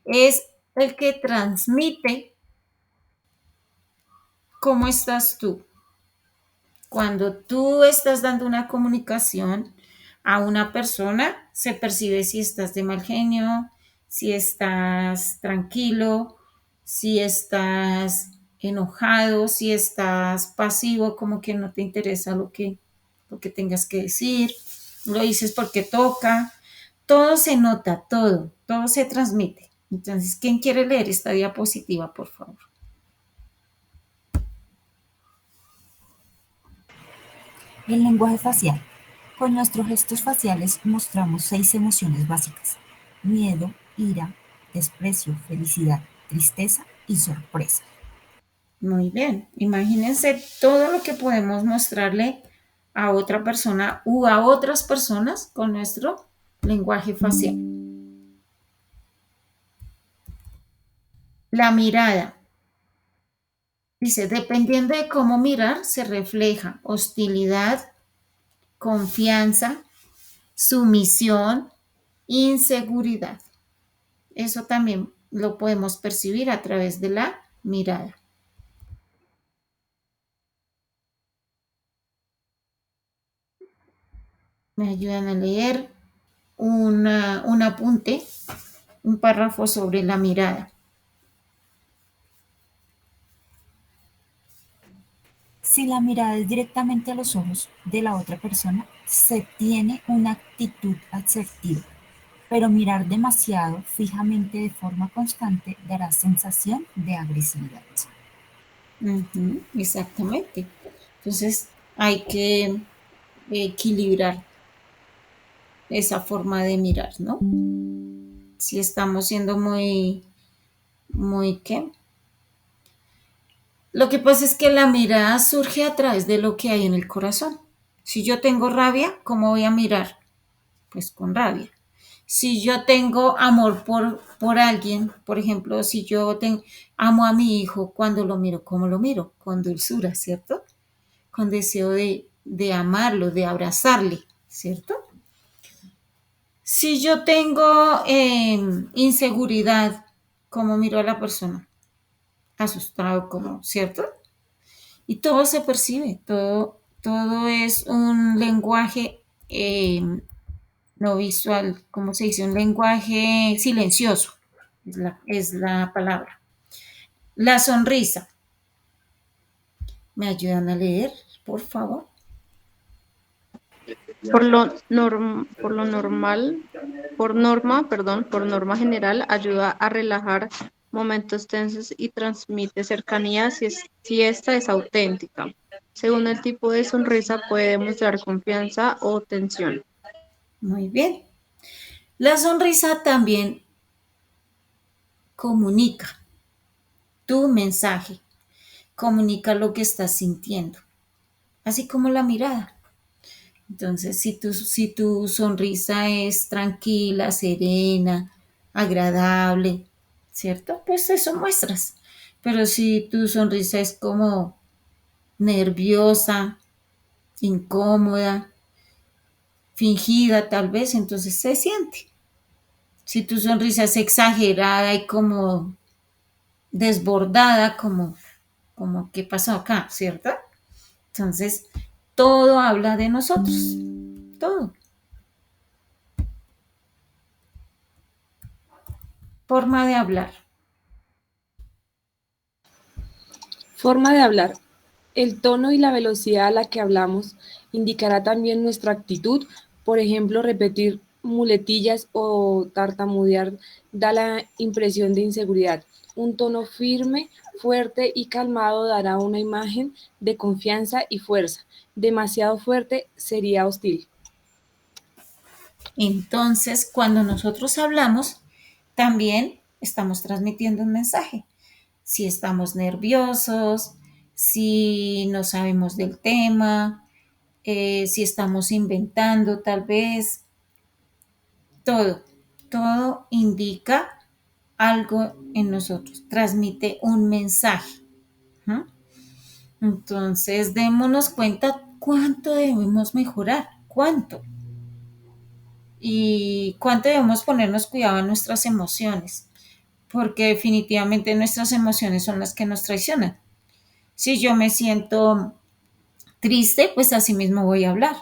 Es el que transmite cómo estás tú. Cuando tú estás dando una comunicación a una persona, se percibe si estás de mal genio, si estás tranquilo, si estás enojado, si estás pasivo, como que no te interesa lo que tengas que decir, lo dices porque toca. Todo se nota, todo se transmite. Entonces, ¿quién quiere leer esta diapositiva, por favor? El lenguaje facial. Con nuestros gestos faciales mostramos 6 emociones básicas: miedo, ira, desprecio, felicidad, tristeza y sorpresa. Muy bien. Imagínense todo lo que podemos mostrarle a otra persona u a otras personas con nuestro lenguaje facial. La mirada. Dice, dependiendo de cómo mirar, se refleja hostilidad, confianza, sumisión, inseguridad. Eso también lo podemos percibir a través de la mirada. Me ayudan a leer un apunte, un párrafo sobre la mirada. Si la mirada es directamente a los ojos de la otra persona, se tiene una actitud asertiva, pero mirar demasiado fijamente de forma constante dará sensación de agresividad. Exactamente. Entonces hay que equilibrar esa forma de mirar, ¿no? Si estamos siendo ¿qué? Lo que pasa es que la mirada surge a través de lo que hay en el corazón. Si yo tengo rabia, ¿cómo voy a mirar? Pues con rabia. Si yo tengo amor por alguien, por ejemplo, si amo a mi hijo, cuando lo miro, ¿cómo lo miro? Con dulzura, ¿cierto? Con deseo de amarlo, de abrazarle, ¿cierto? Si yo tengo inseguridad, ¿cómo miro a la persona? Asustado, como, ¿cierto? Y todo se percibe, todo es un lenguaje no visual, ¿cómo se dice? Un lenguaje silencioso, es la palabra. La sonrisa. ¿Me ayudan a leer, por favor? Por norma general, ayuda a relajar momentos tensos y transmite cercanía si esta es auténtica. Según el tipo de sonrisa puede demostrar confianza o tensión. Muy bien. La sonrisa también comunica tu mensaje, comunica lo que estás sintiendo, así como la mirada. Entonces, si tu sonrisa es tranquila, serena, agradable, ¿cierto? Pues eso muestras. Pero si tu sonrisa es como nerviosa, incómoda, fingida tal vez, entonces se siente. Si tu sonrisa es exagerada y como desbordada, como ¿qué pasó acá? ¿Cierto? Entonces, todo habla de nosotros, todo. Forma de hablar. Forma de hablar. El tono y la velocidad a la que hablamos indicará también nuestra actitud. Por ejemplo, repetir muletillas o tartamudear da la impresión de inseguridad. Un tono firme, fuerte y calmado dará una imagen de confianza y fuerza. Demasiado fuerte sería hostil. Entonces, cuando nosotros hablamos, también estamos transmitiendo un mensaje. Si estamos nerviosos, si no sabemos del tema, si estamos inventando tal vez, todo, todo indica algo en nosotros, transmite un mensaje. ¿Mm? Entonces, démonos cuenta cuánto debemos mejorar, cuánto. Y cuánto debemos ponernos cuidado a nuestras emociones, porque definitivamente nuestras emociones son las que nos traicionan. Si yo me siento triste, pues así mismo voy a hablar,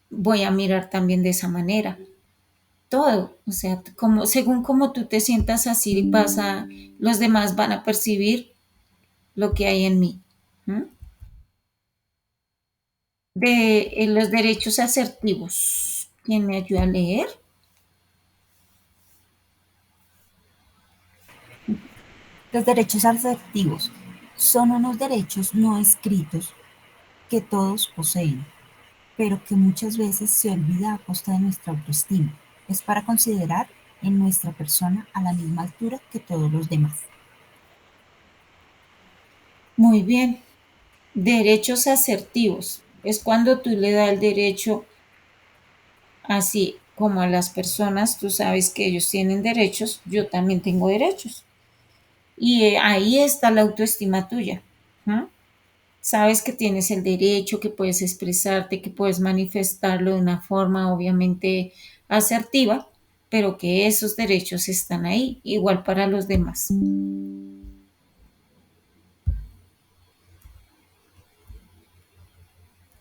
voy a mirar también de esa manera. Todo, o sea, como, según como tú te sientas así pasa, los demás van a percibir lo que hay en mí. ¿Mm? De los derechos asertivos, ¿quién me ayuda a leer? Los derechos asertivos son unos derechos no escritos que todos poseen, pero que muchas veces se olvida a costa de nuestra autoestima. Es para considerar en nuestra persona a la misma altura que todos los demás. Muy bien. Derechos asertivos. Es cuando tú le das el derecho así como a las personas, tú sabes que ellos tienen derechos, yo también tengo derechos. Y ahí está la autoestima tuya. ¿No? Sabes que tienes el derecho, que puedes expresarte, que puedes manifestarlo de una forma obviamente asertiva, pero que esos derechos están ahí, igual para los demás.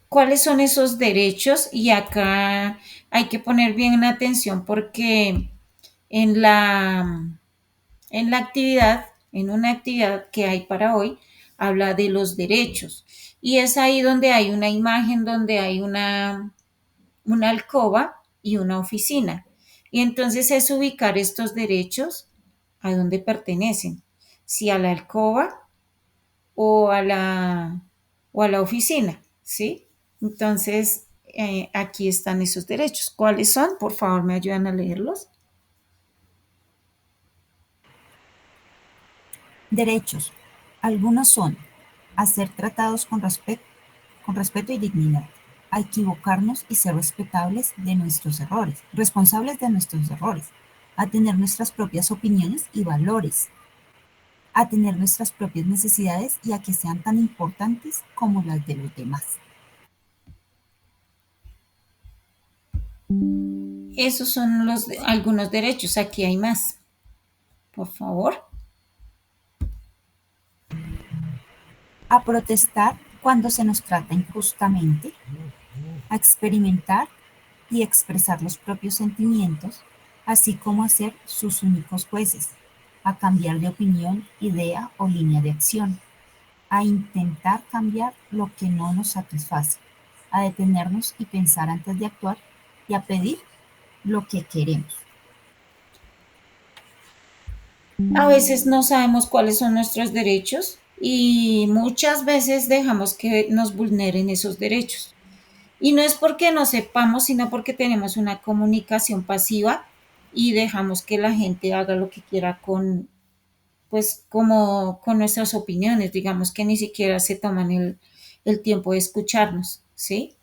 ¿Cuáles son esos derechos? Y acá hay que poner bien atención porque en la, en la actividad, en una actividad que hay para hoy, habla de los derechos. Y es ahí donde hay una imagen, donde hay una alcoba y una oficina. Y entonces es ubicar estos derechos a dónde pertenecen, si a la alcoba o a la oficina, ¿sí? Entonces, aquí están esos derechos. ¿Cuáles son? Por favor, me ayudan a leerlos. Derechos. Algunos son a ser tratados con respeto y dignidad, a equivocarnos y ser respetables de nuestros errores, responsables de nuestros errores, a tener nuestras propias opiniones y valores, a tener nuestras propias necesidades y a que sean tan importantes como las de los demás. Esos son algunos derechos. Aquí hay más. Por favor. A protestar cuando se nos trata injustamente, a experimentar y expresar los propios sentimientos, así como a ser sus únicos jueces, a cambiar de opinión, idea o línea de acción, a intentar cambiar lo que no nos satisface, a detenernos y pensar antes de actuar y a pedir lo que queremos. A veces no sabemos cuáles son nuestros derechos y muchas veces dejamos que nos vulneren esos derechos. Y no es porque no sepamos, sino porque tenemos una comunicación pasiva y dejamos que la gente haga lo que quiera con, pues, como con nuestras opiniones, digamos que ni siquiera se toman el tiempo de escucharnos, ¿sí?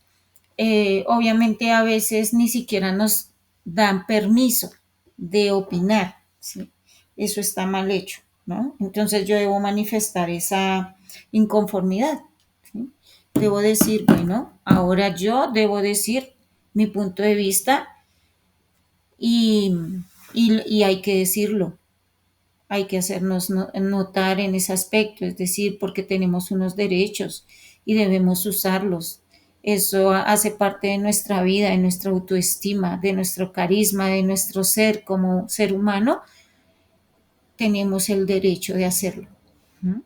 Obviamente a veces ni siquiera nos dan permiso de opinar, ¿sí? Eso está mal hecho, ¿no? Entonces yo debo manifestar esa inconformidad, ¿sí? Debo decir, bueno, ahora yo debo decir mi punto de vista y, y hay que decirlo, hay que hacernos notar en ese aspecto, es decir, porque tenemos unos derechos y debemos usarlos. Eso hace parte de nuestra vida, de nuestra autoestima, de nuestro carisma, de nuestro ser como ser humano. Tenemos el derecho de hacerlo. ¿Mm?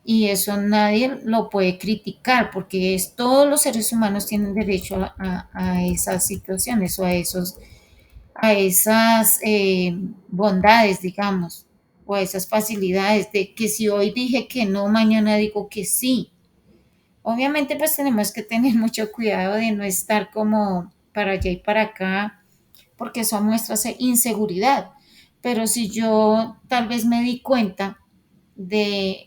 Y eso nadie lo puede criticar porque todos los seres humanos tienen derecho a esas situaciones o a esas bondades, digamos, o a esas facilidades de que si hoy dije que no, mañana digo que sí. Obviamente pues tenemos que tener mucho cuidado de no estar como para allá y para acá, porque eso muestra inseguridad. Pero si yo tal vez me di cuenta de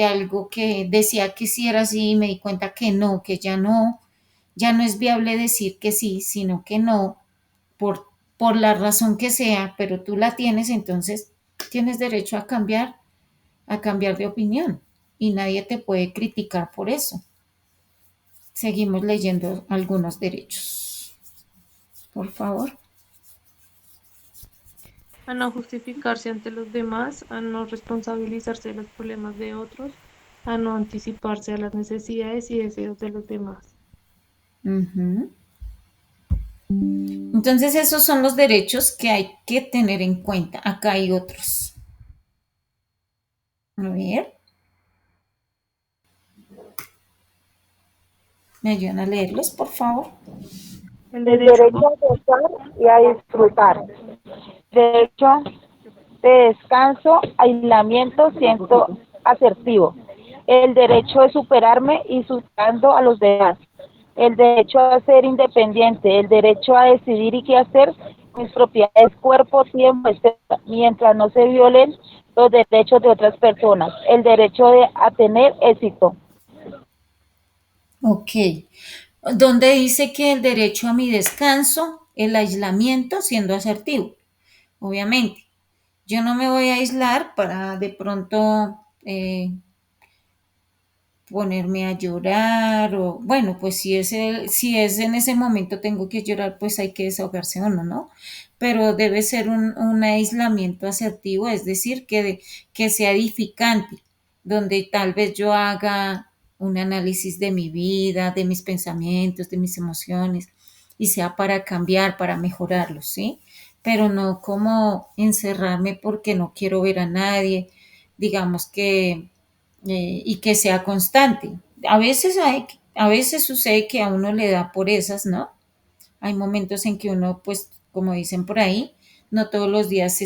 algo que decía que sí era así y me di cuenta que no, que ya no es viable decir que sí, sino que no, por la razón que sea, pero tú la tienes, entonces tienes derecho a cambiar de opinión y nadie te puede criticar por eso. Seguimos leyendo algunos derechos. Por favor. A no justificarse ante los demás, a no responsabilizarse de los problemas de otros, a no anticiparse a las necesidades y deseos de los demás. Ujú. Entonces esos son los derechos que hay que tener en cuenta. Acá hay otros. A ver, ¿me ayudan a leerlos, por favor? El El derecho derecho a gozar y a disfrutar. Derecho de descanso, aislamiento, siendo asertivo. El derecho de superarme y superando a los demás. El derecho a ser independiente, el derecho a decidir y qué hacer con mis propiedades, cuerpo, tiempo, etcétera, mientras no se violen los derechos de otras personas. El derecho a tener éxito. Ok. Donde dice que el derecho a mi descanso, el aislamiento, siendo asertivo. Obviamente, yo no me voy a aislar para de pronto ponerme a llorar o bueno, pues si es en ese momento tengo que llorar, pues hay que desahogarse uno, ¿no? Pero debe ser un aislamiento asertivo, es decir, que sea edificante, donde tal vez yo haga un análisis de mi vida, de mis pensamientos, de mis emociones, y sea para cambiar, para mejorarlos, ¿sí? Pero no como encerrarme porque no quiero ver a nadie, digamos que y que sea constante. A veces sucede que a uno le da por esas, ¿no? Hay momentos en que uno, pues, como dicen por ahí, no todos los días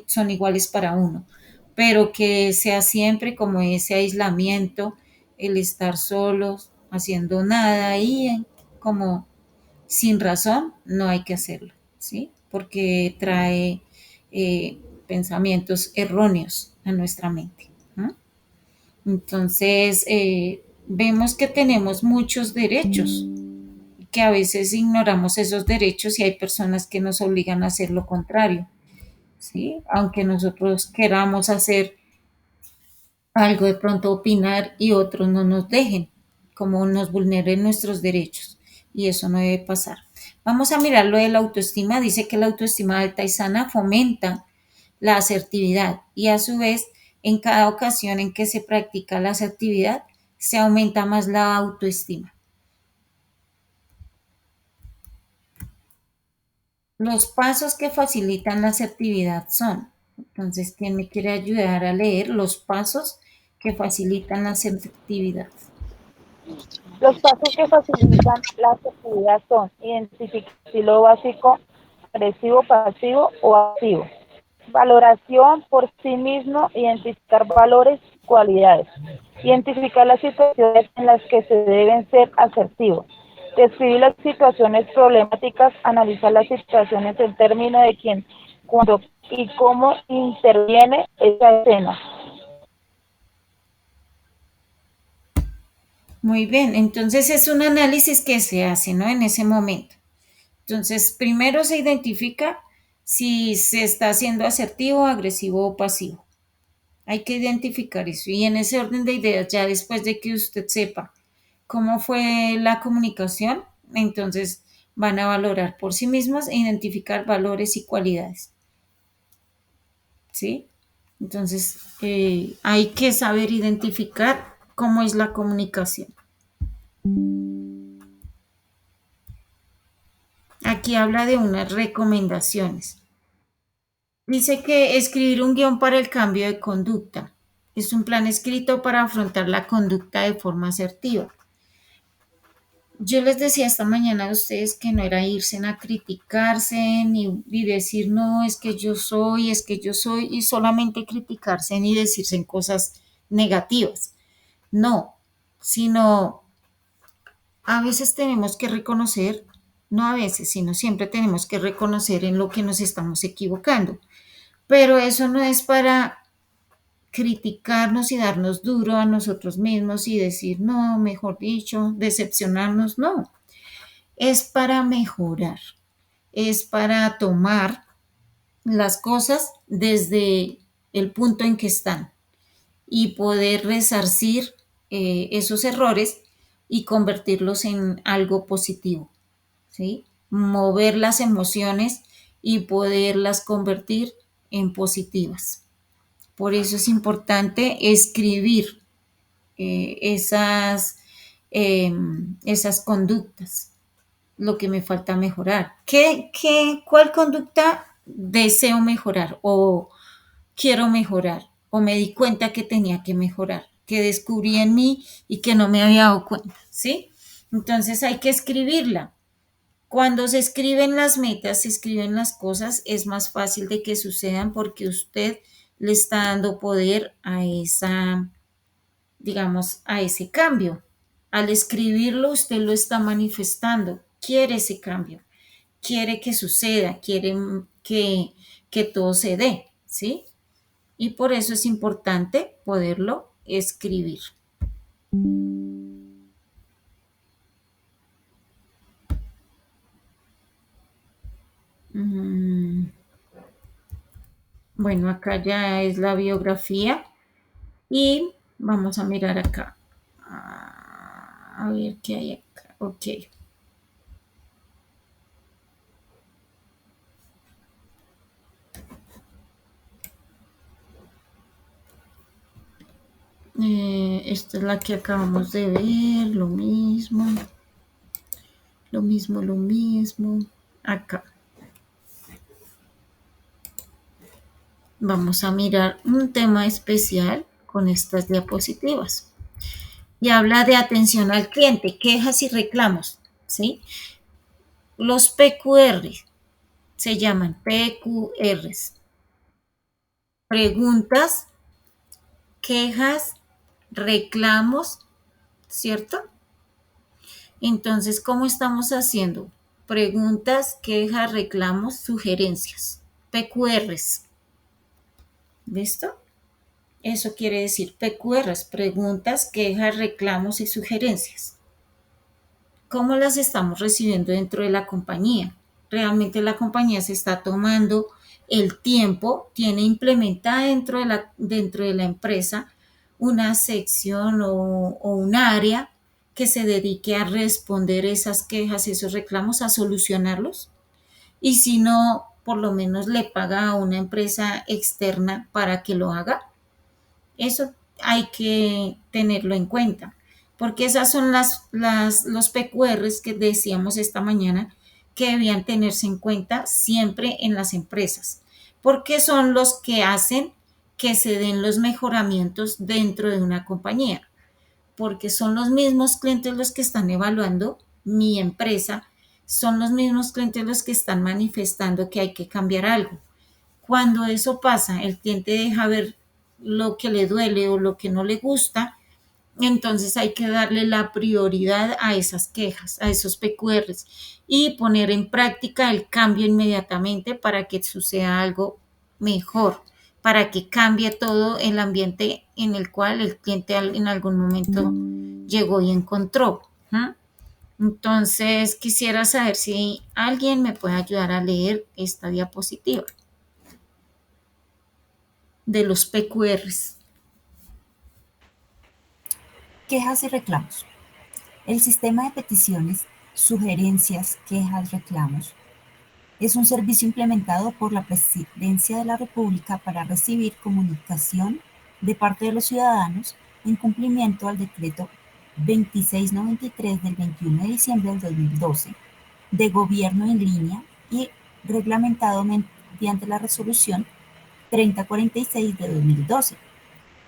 son iguales para uno, pero que sea siempre como ese aislamiento, el estar solos, haciendo nada y como sin razón, no hay que hacerlo, ¿sí? Porque trae pensamientos erróneos a nuestra mente. ¿No? Entonces, vemos que tenemos muchos derechos, que a veces ignoramos esos derechos y hay personas que nos obligan a hacer lo contrario, ¿sí? Aunque nosotros queramos hacer algo, de pronto opinar y otros no nos dejen, como nos vulneren nuestros derechos. Y eso no debe pasar. Vamos a mirar lo de la autoestima. Dice que la autoestima alta y sana fomenta la asertividad y a su vez en cada ocasión en que se practica la asertividad se aumenta más la autoestima. Los pasos que facilitan la asertividad son, entonces, ¿quién me quiere ayudar a leer los pasos que facilitan la asertividad? Los pasos que facilitan la asertividad son identificar estilo básico, agresivo, pasivo o activo. Valoración por sí mismo, identificar valores, cualidades. Identificar las situaciones en las que se deben ser asertivos. Describir las situaciones problemáticas, analizar las situaciones en términos de quién, cuándo y cómo interviene esa escena. Muy bien, entonces es un análisis que se hace, ¿no? En ese momento. Entonces, primero se identifica si se está siendo asertivo, agresivo o pasivo. Hay que identificar eso. Y en ese orden de ideas, ya después de que usted sepa cómo fue la comunicación, entonces van a valorar por sí mismos e identificar valores y cualidades. ¿Sí? Entonces, hay que saber identificar cómo es la comunicación. Aquí habla de unas recomendaciones. Dice que escribir un guión para el cambio de conducta es un plan escrito para afrontar la conducta de forma asertiva. Yo les decía esta mañana a ustedes que no era irse a criticarse ni decir no, es que yo soy, y solamente criticarse ni decirse cosas negativas. No, sino a veces tenemos que reconocer, no a veces, sino siempre tenemos que reconocer en lo que nos estamos equivocando. Pero eso no es para criticarnos y darnos duro a nosotros mismos y decir, no, mejor dicho, decepcionarnos, no. Es para mejorar, es para tomar las cosas desde el punto en que están y poder resarcir esos errores y convertirlos en algo positivo, ¿sí? Mover las emociones y poderlas convertir en positivas. Por eso es importante escribir eh, esas, eh, esas conductas, lo que me falta mejorar. ¿Cuál conducta deseo mejorar o quiero mejorar? O me di cuenta que tenía que mejorar, que descubrí en mí y que no me había dado cuenta, ¿sí? Entonces hay que escribirla. Cuando se escriben las metas, se escriben las cosas, es más fácil de que sucedan porque usted le está dando poder a esa, digamos, a ese cambio. Al escribirlo, usted lo está manifestando, quiere ese cambio, quiere que suceda, quiere que todo se dé, ¿sí? Y por eso es importante poderlo escribir. Bueno, acá ya es la biografía y vamos a mirar acá. A ver qué hay acá. Ok. Esta es la que acabamos de ver, lo mismo. Acá. Vamos a mirar un tema especial con estas diapositivas. Y habla de atención al cliente, quejas y reclamos, ¿sí? Los PQR se llaman PQRs. Preguntas, quejas, reclamos, ¿cierto? Entonces, ¿cómo estamos haciendo? Preguntas, quejas, reclamos, sugerencias. PQRs. ¿Listo? Eso quiere decir PQRs, preguntas, quejas, reclamos y sugerencias. ¿Cómo las estamos recibiendo dentro de la compañía? Realmente la compañía se está tomando el tiempo, tiene implementada dentro de la empresa una sección o un área que se dedique a responder esas quejas, esos reclamos, a solucionarlos. Y si no, por lo menos le paga a una empresa externa para que lo haga. Eso hay que tenerlo en cuenta, porque esas son los PQRs que decíamos esta mañana que debían tenerse en cuenta siempre en las empresas, porque son los que hacen que se den los mejoramientos dentro de una compañía, porque son los mismos clientes los que están evaluando mi empresa, son los mismos clientes los que están manifestando que hay que cambiar algo. Cuando eso pasa, el cliente deja ver lo que le duele o lo que no le gusta, entonces hay que darle la prioridad a esas quejas, a esos PQRs y poner en práctica el cambio inmediatamente para que suceda algo mejor, para que cambie todo el ambiente en el cual el cliente en algún momento llegó y encontró. ¿Mm? Entonces quisiera saber si alguien me puede ayudar a leer esta diapositiva de los PQRs. Quejas y reclamos. El sistema de peticiones, sugerencias, quejas, reclamos es un servicio implementado por la Presidencia de la República para recibir comunicación de parte de los ciudadanos en cumplimiento al decreto 2693 del 21 de diciembre del 2012 de gobierno en línea y reglamentado mediante la resolución 3046 de 2012,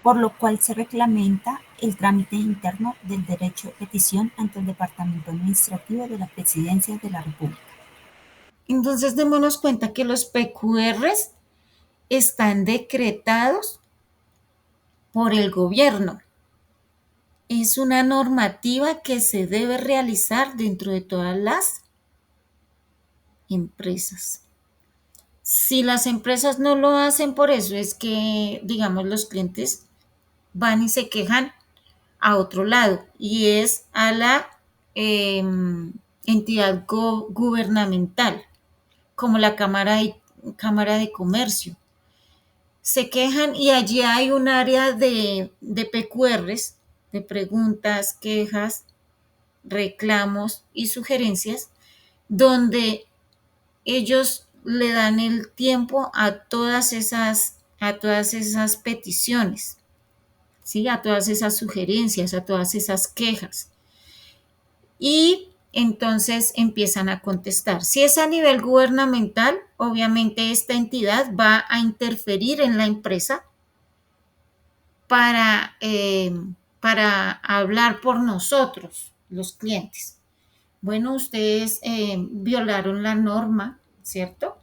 por lo cual se reglamenta el trámite interno del derecho de petición ante el Departamento Administrativo de la Presidencia de la República. Entonces démonos cuenta que los PQRs están decretados por el gobierno. Es una normativa que se debe realizar dentro de todas las empresas. Si las empresas no lo hacen, por eso es que, digamos, los clientes van y se quejan a otro lado y es a la entidad gubernamental, como la Cámara de Comercio. Se quejan y allí hay un área de PQRs, de preguntas, quejas, reclamos y sugerencias, donde ellos le dan el tiempo a todas esas peticiones, ¿sí? A todas esas sugerencias, a todas esas quejas. Y entonces empiezan a contestar. Si es a nivel gubernamental, obviamente esta entidad va a interferir en la empresa para hablar por nosotros, los clientes. Bueno, ustedes violaron la norma, ¿cierto?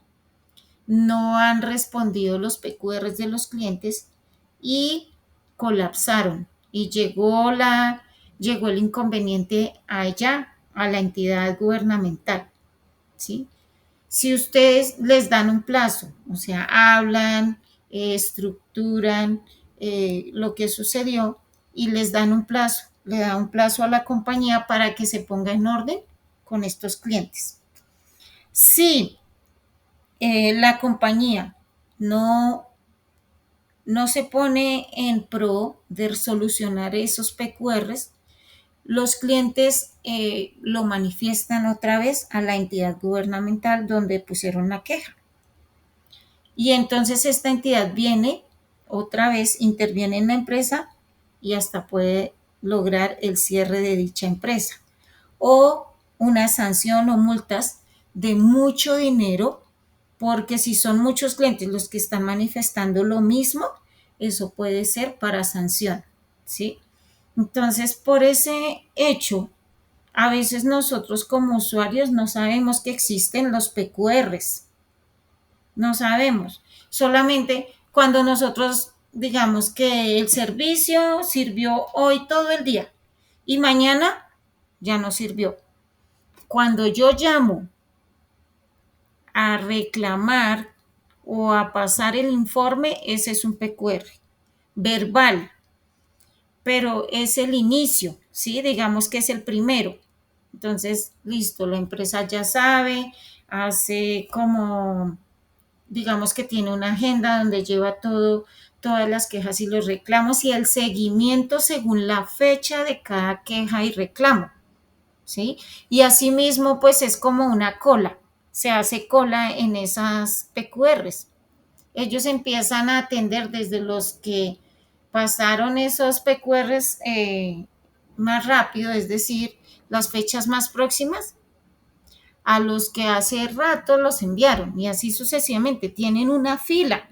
No han respondido los PQRs de los clientes y colapsaron y llegó el inconveniente allá, a la entidad gubernamental, ¿sí? Si ustedes les dan un plazo, o sea, hablan, estructuran lo que sucedió y les dan un plazo, le da un plazo a la compañía para que se ponga en orden con estos clientes. Si la compañía no se pone en pro de solucionar esos PQRs, los clientes lo manifiestan otra vez a la entidad gubernamental donde pusieron la queja. Y entonces esta entidad viene otra vez, interviene en la empresa y hasta puede lograr el cierre de dicha empresa. O una sanción o multas de mucho dinero, porque si son muchos clientes los que están manifestando lo mismo, eso puede ser para sanción, ¿sí? Entonces, por ese hecho, a veces nosotros como usuarios no sabemos que existen los PQRs. No sabemos. Solamente cuando nosotros digamos que el servicio sirvió hoy todo el día y mañana ya no sirvió. Cuando yo llamo a reclamar o a pasar el informe, ese es un PQR verbal, pero es el inicio, ¿sí? Digamos que es el primero. Entonces, listo, la empresa ya sabe, hace como, digamos que tiene una agenda donde lleva todas las quejas y los reclamos y el seguimiento según la fecha de cada queja y reclamo, ¿sí? Y asimismo, pues es como una cola, se hace cola en esas PQRs. Ellos empiezan a atender desde los que pasaron esos PQRs más rápido, es decir, las fechas más próximas, a los que hace rato los enviaron y así sucesivamente. Tienen una fila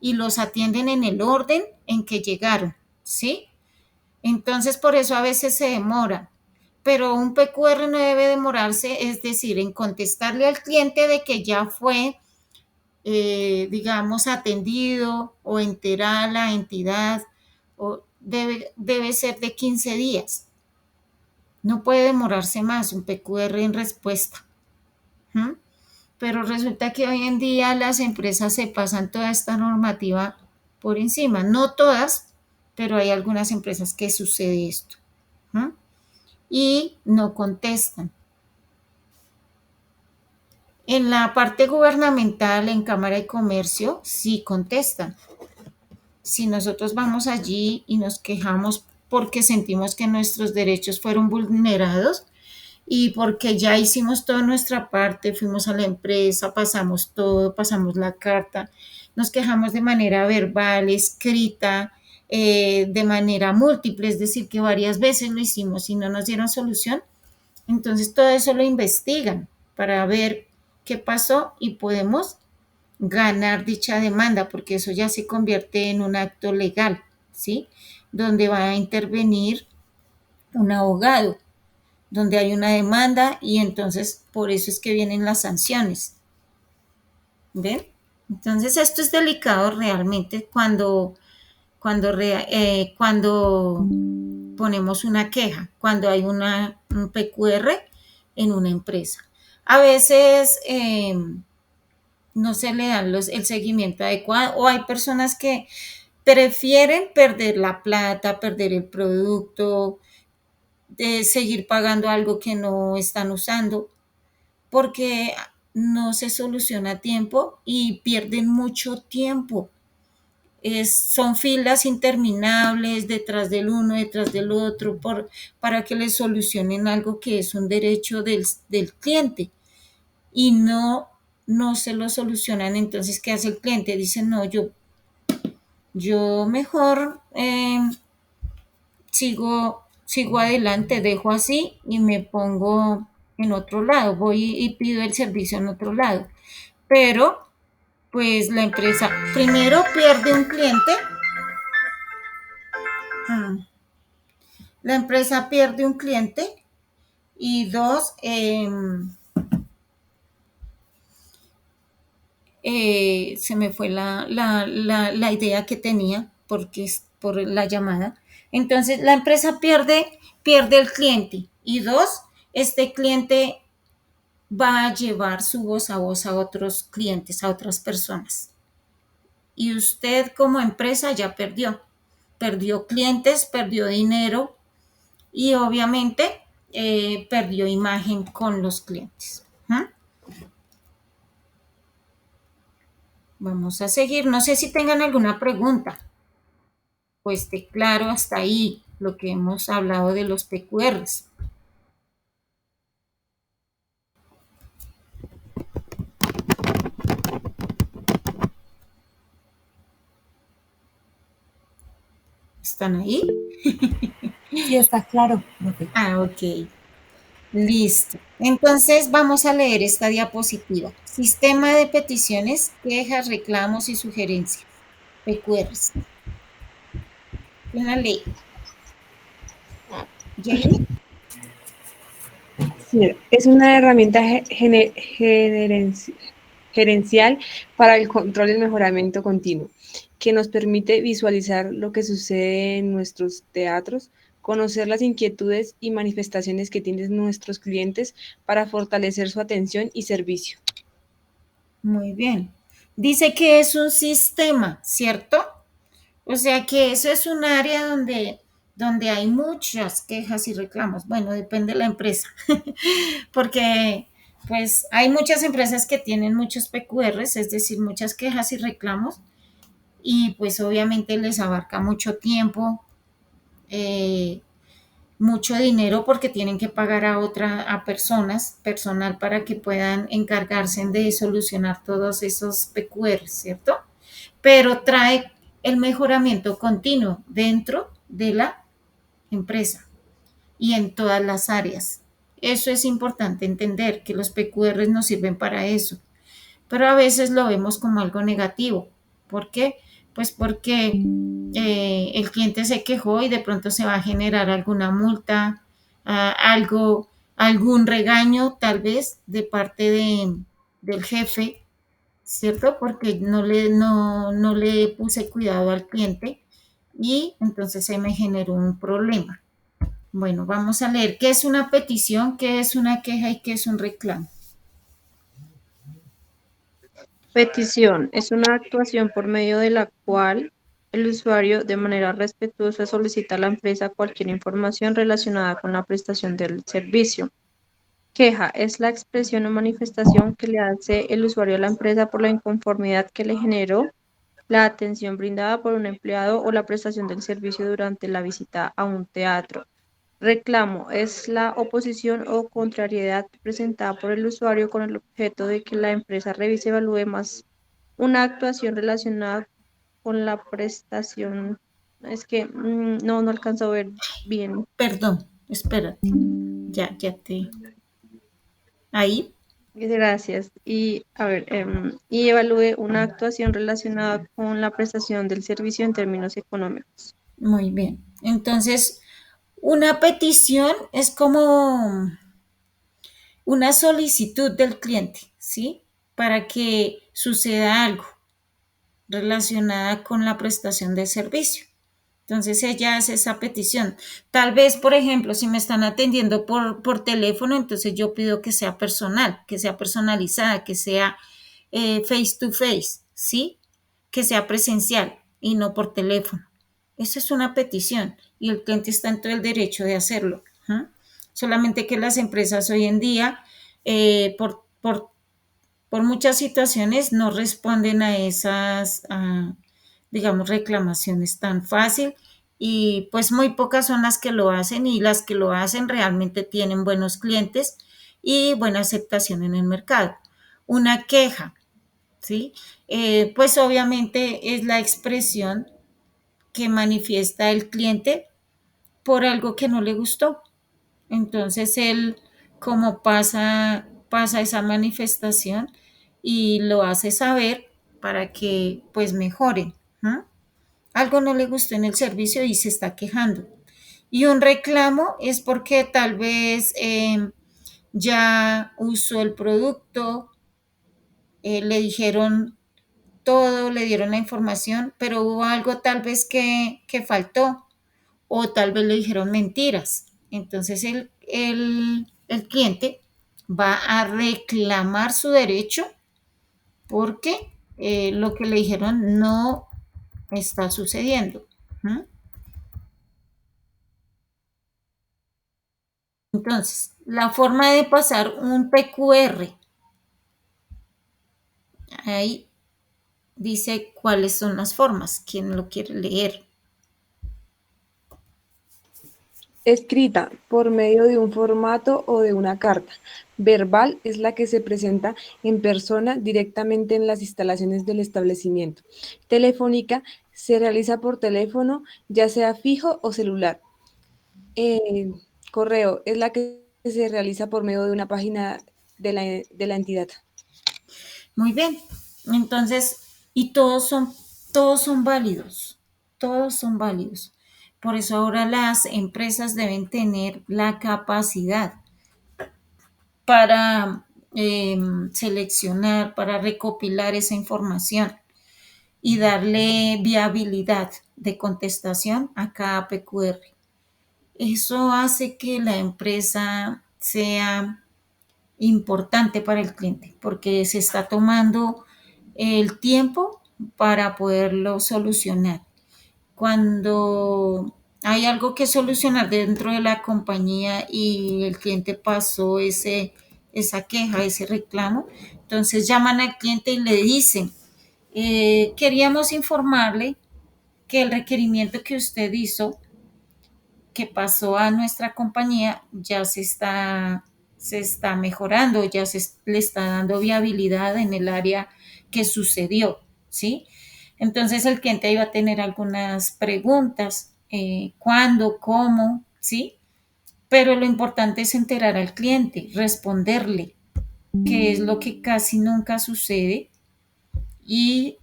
y los atienden en el orden en que llegaron, ¿sí? Entonces, por eso a veces se demora. Pero un PQR no debe demorarse, es decir, en contestarle al cliente de que ya fue digamos, atendido o enterar a la entidad, o debe ser de 15 días. No puede demorarse más un PQR en respuesta. ¿Mm? Pero resulta que hoy en día las empresas se pasan toda esta normativa por encima. No todas, pero hay algunas empresas que sucede esto. ¿Mm? Y no contestan. En la parte gubernamental, en Cámara de Comercio, sí contestan. Si nosotros vamos allí y nos quejamos porque sentimos que nuestros derechos fueron vulnerados y porque ya hicimos toda nuestra parte, fuimos a la empresa, pasamos todo, pasamos la carta, nos quejamos de manera verbal, escrita, de manera múltiple, es decir, que varias veces lo hicimos y no nos dieron solución, entonces todo eso lo investigan para ver qué pasó y podemos ganar dicha demanda, porque eso ya se convierte en un acto legal, ¿sí? Donde va a intervenir un abogado, donde hay una demanda y entonces por eso es que vienen las sanciones. ¿Ven? Entonces esto es delicado realmente cuando ponemos una queja, cuando hay un PQR en una empresa. A veces no se le dan el seguimiento adecuado o hay personas que prefieren perder la plata, perder el producto, de seguir pagando algo que no están usando, porque no se soluciona a tiempo y pierden mucho tiempo. Son filas interminables detrás del uno, detrás del otro, para que les solucionen algo que es un derecho del cliente y no se lo solucionan. Entonces, ¿qué hace el cliente? Dice, no, yo mejor sigo adelante, dejo así y me pongo en otro lado, voy y pido el servicio en otro lado. Pero, pues la empresa primero pierde un cliente, la empresa pierde un cliente y dos, se me fue la idea que tenía porque es por la llamada. Entonces, la empresa pierde el cliente y dos, este cliente va a llevar su voz a otros clientes, a otras personas. Y usted como empresa ya perdió clientes, perdió dinero y obviamente perdió imagen con los clientes. Vamos a seguir. No sé si tengan alguna pregunta. Pues esté claro hasta ahí lo que hemos hablado de los PQRs. ¿Están ahí? Sí, está claro, profe. Ok. Listo. Entonces vamos a leer esta diapositiva. Sistema de peticiones, quejas, reclamos y sugerencias. PQRs. ¿Quién la lee? ¿Jamie? Sí, es una herramienta gerencial para el control y el mejoramiento continuo, que nos permite visualizar lo que sucede en nuestros teatros, conocer las inquietudes y manifestaciones que tienen nuestros clientes para fortalecer su atención y servicio. Muy bien. Dice que es un sistema, ¿cierto? O sea que eso es un área donde hay muchas quejas y reclamos. Bueno, depende de la empresa, porque pues hay muchas empresas que tienen muchos PQRs, es decir, muchas quejas y reclamos, y pues obviamente les abarca mucho tiempo, mucho dinero porque tienen que pagar a personal para que puedan encargarse de solucionar todos esos PQRs, ¿cierto? Pero trae el mejoramiento continuo dentro de la empresa y en todas las áreas. Eso es importante entender, que los PQRs nos sirven para eso, pero a veces lo vemos como algo negativo. ¿Por qué? Pues porque el cliente se quejó y de pronto se va a generar alguna multa, algún regaño tal vez de parte del jefe, ¿cierto? Porque no le puse cuidado al cliente y entonces se me generó un problema. Bueno, vamos a leer qué es una petición, qué es una queja y qué es un reclamo. Petición es una actuación por medio de la cual el usuario, de manera respetuosa, solicita a la empresa cualquier información relacionada con la prestación del servicio. Queja es la expresión o manifestación que le hace el usuario a la empresa por la inconformidad que le generó la atención brindada por un empleado o la prestación del servicio durante la visita a un teatro. Reclamo es la oposición o contrariedad presentada por el usuario con el objeto de que la empresa revise y evalúe más una actuación relacionada con la prestación. Es que no alcanzo a ver bien. Perdón, espérate. Ya te. Ahí. Gracias. Y a ver, y evalúe una actuación relacionada con la prestación del servicio en términos económicos. Muy bien. Entonces, una petición es como una solicitud del cliente, ¿sí? Para que suceda algo relacionada con la prestación de servicio. Entonces ella hace esa petición. Tal vez, por ejemplo, si me están atendiendo por teléfono, entonces yo pido que sea personal, que sea personalizada, que sea face to face, ¿sí? Que sea presencial y no por teléfono. Esa es una petición y el cliente está en todo el derecho de hacerlo. ¿Ah? Solamente que las empresas hoy en día, por muchas situaciones, no responden a esas, digamos, reclamaciones tan fácil y pues muy pocas son las que lo hacen y las que lo hacen realmente tienen buenos clientes y buena aceptación en el mercado. Una queja, ¿sí? Pues obviamente es la expresión que manifiesta el cliente por algo que no le gustó. Entonces él, como pasa esa manifestación y lo hace saber para que pues mejoren. ¿No? Algo no le gustó en el servicio y se está quejando. Y un reclamo es porque tal vez ya usó el producto, le dijeron todo, le dieron la información, pero hubo algo tal vez que faltó o tal vez le dijeron mentiras. Entonces el cliente va a reclamar su derecho porque lo que le dijeron no está sucediendo. ¿Mm? Entonces, la forma de pasar un PQR, ahí dice cuáles son las formas, quien lo quiere leer. Escrita por medio de un formato o de una carta. Verbal es la que se presenta en persona directamente en las instalaciones del establecimiento. Telefónica se realiza por teléfono, ya sea fijo o celular. Correo es la que se realiza por medio de una página de la entidad. Muy bien. Entonces, y todos son válidos. Todos son válidos. Por eso ahora las empresas deben tener la capacidad para seleccionar, para recopilar esa información y darle viabilidad de contestación a cada PQR. Eso hace que la empresa sea importante para el cliente porque se está tomando el tiempo para poderlo solucionar. Cuando hay algo que solucionar dentro de la compañía y el cliente pasó esa queja, ese reclamo, entonces llaman al cliente y le dicen, queríamos informarle que el requerimiento que usted hizo, que pasó a nuestra compañía, ya se está mejorando, ya le está dando viabilidad en el área que sucedió, ¿sí? Entonces el cliente iba a tener algunas preguntas, cuándo, cómo, ¿sí? Pero lo importante es enterar al cliente, responderle, que es lo que casi nunca sucede y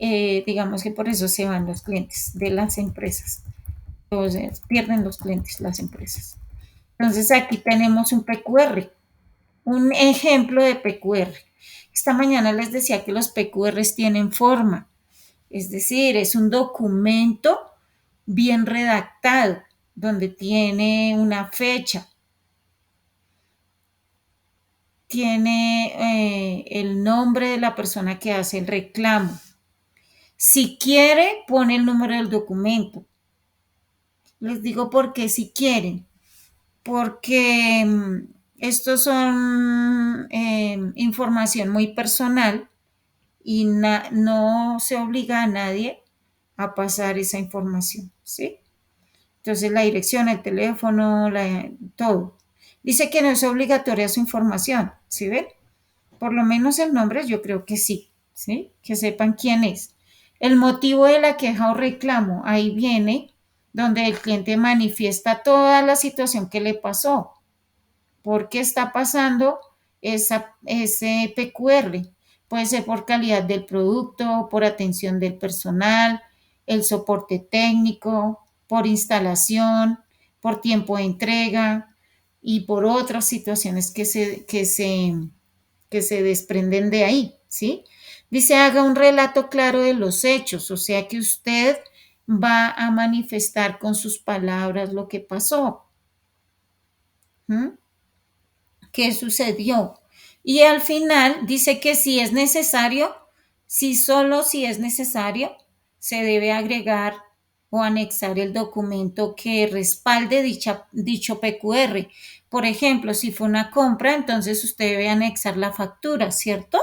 digamos que por eso se van los clientes de las empresas, o sea, pierden los clientes las empresas. Entonces aquí tenemos un PQR. un ejemplo de PQR. Esta mañana les decía que los PQRs tienen forma, es decir, es un documento bien redactado, donde tiene una fecha, tiene el nombre de la persona que hace el reclamo. Si quiere, pone el número del documento. Les digo por qué si quieren, porque estos son información muy personal y no se obliga a nadie a pasar esa información, ¿sí? Entonces la dirección, el teléfono, todo. Dice que no es obligatoria su información, ¿sí ven? Por lo menos el nombre yo creo que sí, ¿sí? Que sepan quién es. El motivo de la queja o reclamo, ahí viene donde el cliente manifiesta toda la situación que le pasó. ¿Por qué está pasando ese PQR? Puede ser por calidad del producto, por atención del personal, el soporte técnico, por instalación, por tiempo de entrega y por otras situaciones que se desprenden de ahí, ¿sí? Dice, haga un relato claro de los hechos, o sea que usted va a manifestar con sus palabras lo que pasó. ¿Mm? ¿Qué sucedió? Y al final dice que si es necesario, solo si es necesario, se debe agregar o anexar el documento que respalde dicho PQR. Por ejemplo, si fue una compra, entonces usted debe anexar la factura, ¿cierto?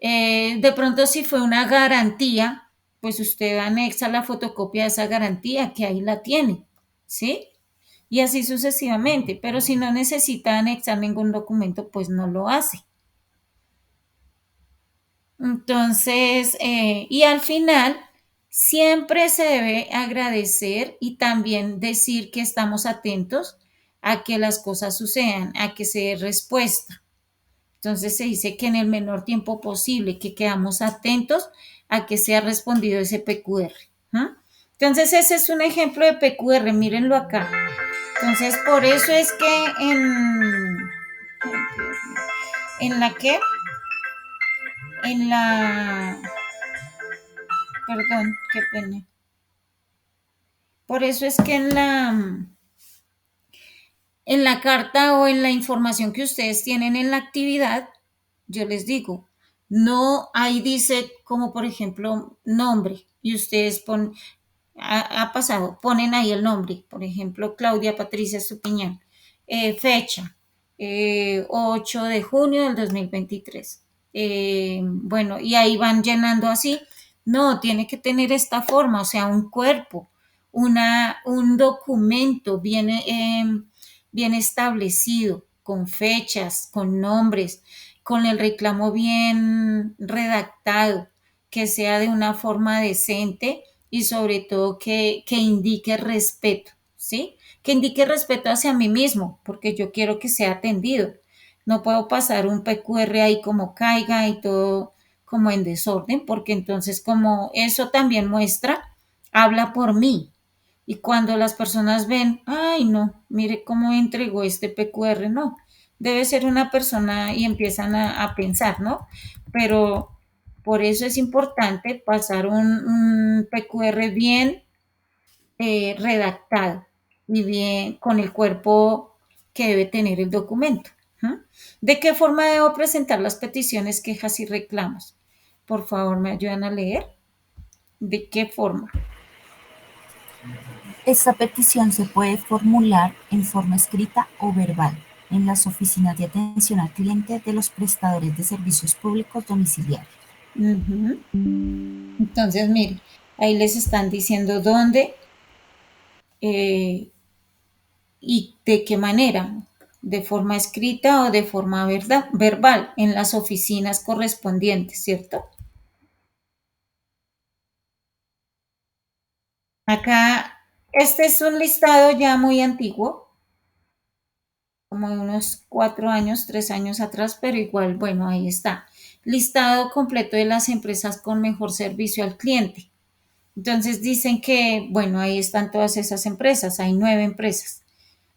De pronto, si fue una garantía, pues usted anexa la fotocopia de esa garantía, que ahí la tiene, ¿sí? Y así sucesivamente, pero si no necesita anexar ningún documento, pues no lo hace. Entonces, y al final, siempre se debe agradecer y también decir que estamos atentos a que las cosas sucedan, a que se dé respuesta. Entonces se dice que en el menor tiempo posible, que quedamos atentos a que sea respondido ese PQR. ¿Ah? Entonces ese es un ejemplo de PQR, mírenlo acá. Entonces por eso es que en la que, en la, perdón, qué pena. Por eso es que en la carta o en la información que ustedes tienen en la actividad, yo les digo, no, ahí dice como por ejemplo nombre y ustedes ha pasado, ponen ahí el nombre, por ejemplo, Claudia Patricia Estupiñán, fecha, 8 de junio del 2023. Bueno, y ahí van llenando así. No, tiene que tener esta forma, o sea, un cuerpo, un documento bien establecido, con fechas, con nombres, con el reclamo bien redactado, que sea de una forma decente y sobre todo que indique respeto, ¿sí? Que indique respeto hacia mí mismo, porque yo quiero que sea atendido. No puedo pasar un PQR ahí como caiga y todo como en desorden, porque entonces como eso también muestra, habla por mí. Y cuando las personas ven, ay no, mire cómo entregó este PQR, no, debe ser una persona y empiezan a pensar, ¿no? Pero por eso es importante pasar un PQR bien redactado y bien con el cuerpo que debe tener el documento. ¿Ah? ¿De qué forma debo presentar las peticiones, quejas y reclamos? Por favor, me ayudan a leer. ¿De qué forma? Esta petición se puede formular en forma escrita o verbal en las oficinas de atención al cliente de los prestadores de servicios públicos domiciliarios. Uh-huh. Entonces, mire, ahí les están diciendo dónde y de qué manera, de forma escrita o de forma verbal, en las oficinas correspondientes, ¿cierto? Acá, este es un listado ya muy antiguo, como de unos 4 años, 3 años atrás, pero igual, bueno, ahí está. Listado completo de las empresas con mejor servicio al cliente. Entonces dicen que, bueno, ahí están todas esas empresas, hay 9 empresas,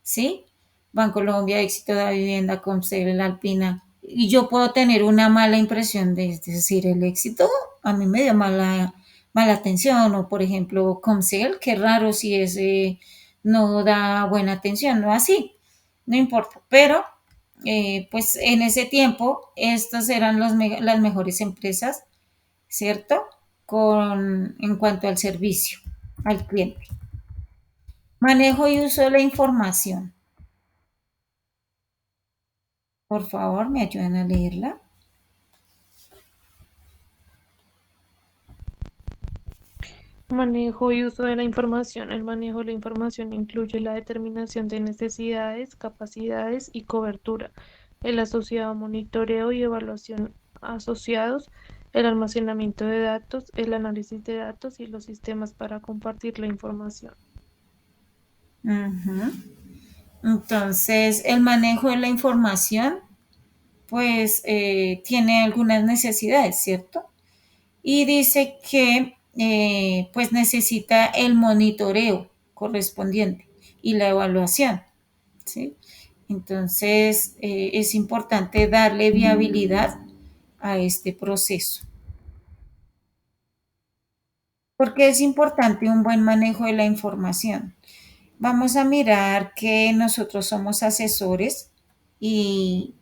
¿sí? Bancolombia, Éxito de la Vivienda, Comcel, Alpina, y yo puedo tener una mala impresión es decir, el Éxito a mí me dio mala atención, o por ejemplo Comcel, qué raro si ese no da buena atención, no así, no importa, pero pues en ese tiempo estas eran las mejores empresas, ¿cierto? En cuanto al servicio al cliente. Manejo y uso de la información. Por favor, me ayudan a leerla. Manejo y uso de la información. El manejo de la información incluye la determinación de necesidades, capacidades y cobertura, el asociado monitoreo y evaluación asociados, el almacenamiento de datos, el análisis de datos y los sistemas para compartir la información. Ujú. Entonces, el manejo de la información, pues, tiene algunas necesidades, ¿cierto? Y dice que, pues, necesita el monitoreo correspondiente y la evaluación, ¿sí? Entonces, es importante darle viabilidad a este proceso. ¿Por qué es importante un buen manejo de la información? Vamos a mirar que nosotros somos asesores y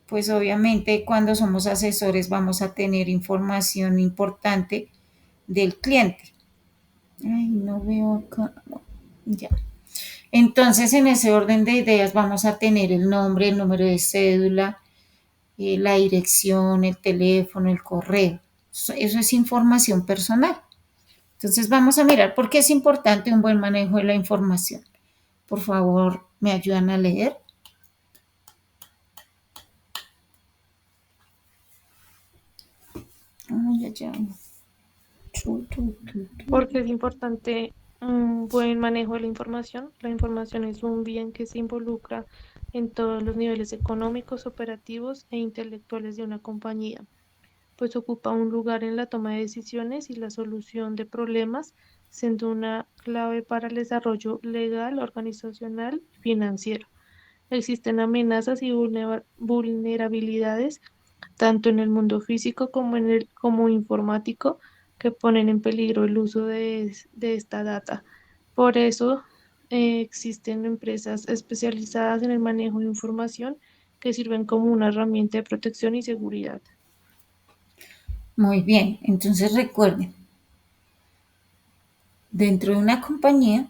pues obviamente cuando somos asesores vamos a tener información importante del cliente. Ay, no veo acá. Ya. Entonces, en ese orden de ideas vamos a tener el nombre, el número de cédula, la dirección, el teléfono, el correo. Eso es información personal. Entonces, vamos a mirar por qué es importante un buen manejo de la información. Por favor, ¿me ayudan a leer? Ay, ay, ay. Porque es importante un buen manejo de la información. La información es un bien que se involucra en todos los niveles económicos, operativos e intelectuales de una compañía, pues ocupa un lugar en la toma de decisiones y la solución de problemas, siendo una clave para el desarrollo legal, organizacional y financiero. Existen amenazas y vulnerabilidades tanto en el mundo físico como en el como informático que ponen en peligro el uso de esta data. Por eso existen empresas especializadas en el manejo de información que sirven como una herramienta de protección y seguridad. Muy bien, entonces recuerden, dentro de una compañía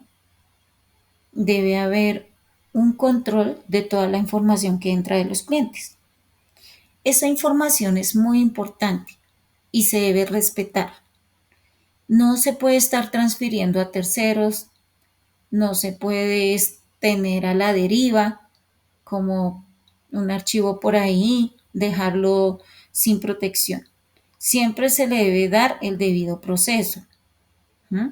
debe haber un control de toda la información que entra de los clientes. Esa información es muy importante y se debe respetar. No se puede estar transfiriendo a terceros, no se puede tener a la deriva como un archivo por ahí, dejarlo sin protección. Siempre se le debe dar el debido proceso. ¿Mm?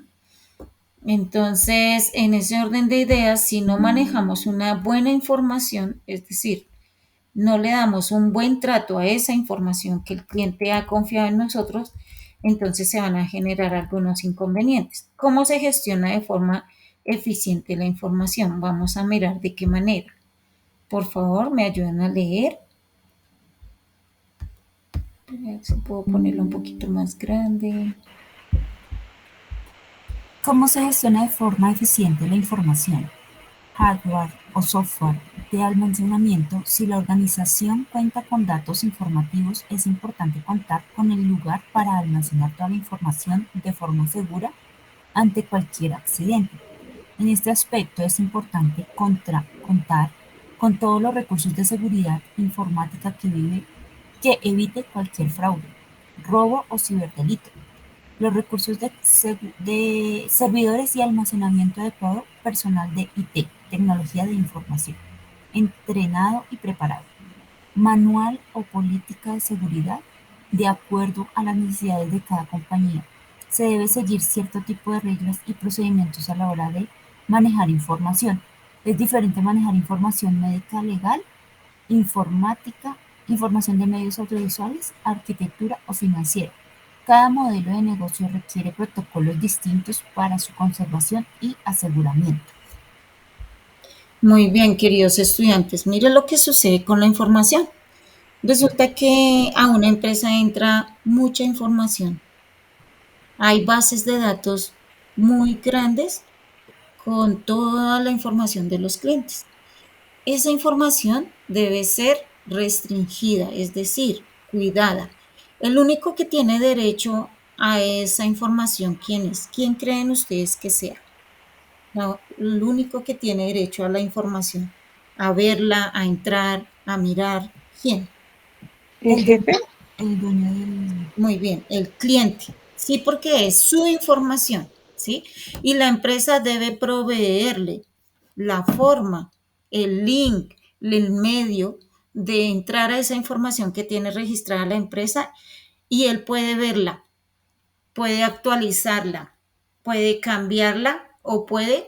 Entonces, en ese orden de ideas, si no manejamos una buena información, es decir, no le damos un buen trato a esa información que el cliente ha confiado en nosotros, entonces se van a generar algunos inconvenientes. ¿Cómo se gestiona de forma eficiente la información? Vamos a mirar de qué manera. Por favor, me ayudan a leer. A ver si puedo ponerlo un poquito más grande. ¿Cómo se gestiona de forma eficiente la información, hardware o software de almacenamiento? Si la organización cuenta con datos informativos, es importante contar con el lugar para almacenar toda la información de forma segura ante cualquier accidente. En este aspecto es importante contar con todos los recursos de seguridad informática que evite cualquier fraude, robo o ciberdelito. Los recursos de servidores y almacenamiento adecuado, personal de IT, tecnología de información, entrenado y preparado. Manual o política de seguridad de acuerdo a las necesidades de cada compañía. Se debe seguir cierto tipo de reglas y procedimientos a la hora de manejar información. Es diferente manejar información médica legal, informática, información de medios audiovisuales, arquitectura o financiera. Cada modelo de negocio requiere protocolos distintos para su conservación y aseguramiento. Muy bien, queridos estudiantes, mire lo que sucede con la información. Resulta que a una empresa entra mucha información. Hay bases de datos muy grandes con toda la información de los clientes. Esa información debe ser restringida, es decir, cuidada. El único que tiene derecho a esa información, ¿quién es? ¿Quién creen ustedes que sea? No, el único que tiene derecho a la información, a verla, a entrar, a mirar, ¿quién? ¿El El dueño, jefe? el dueño del... Muy bien, el cliente. Sí, porque es su información, ¿sí? Y la empresa debe proveerle la forma, el link, el medio de entrar a esa información que tiene registrada la empresa y él puede verla, puede actualizarla, puede cambiarla o puede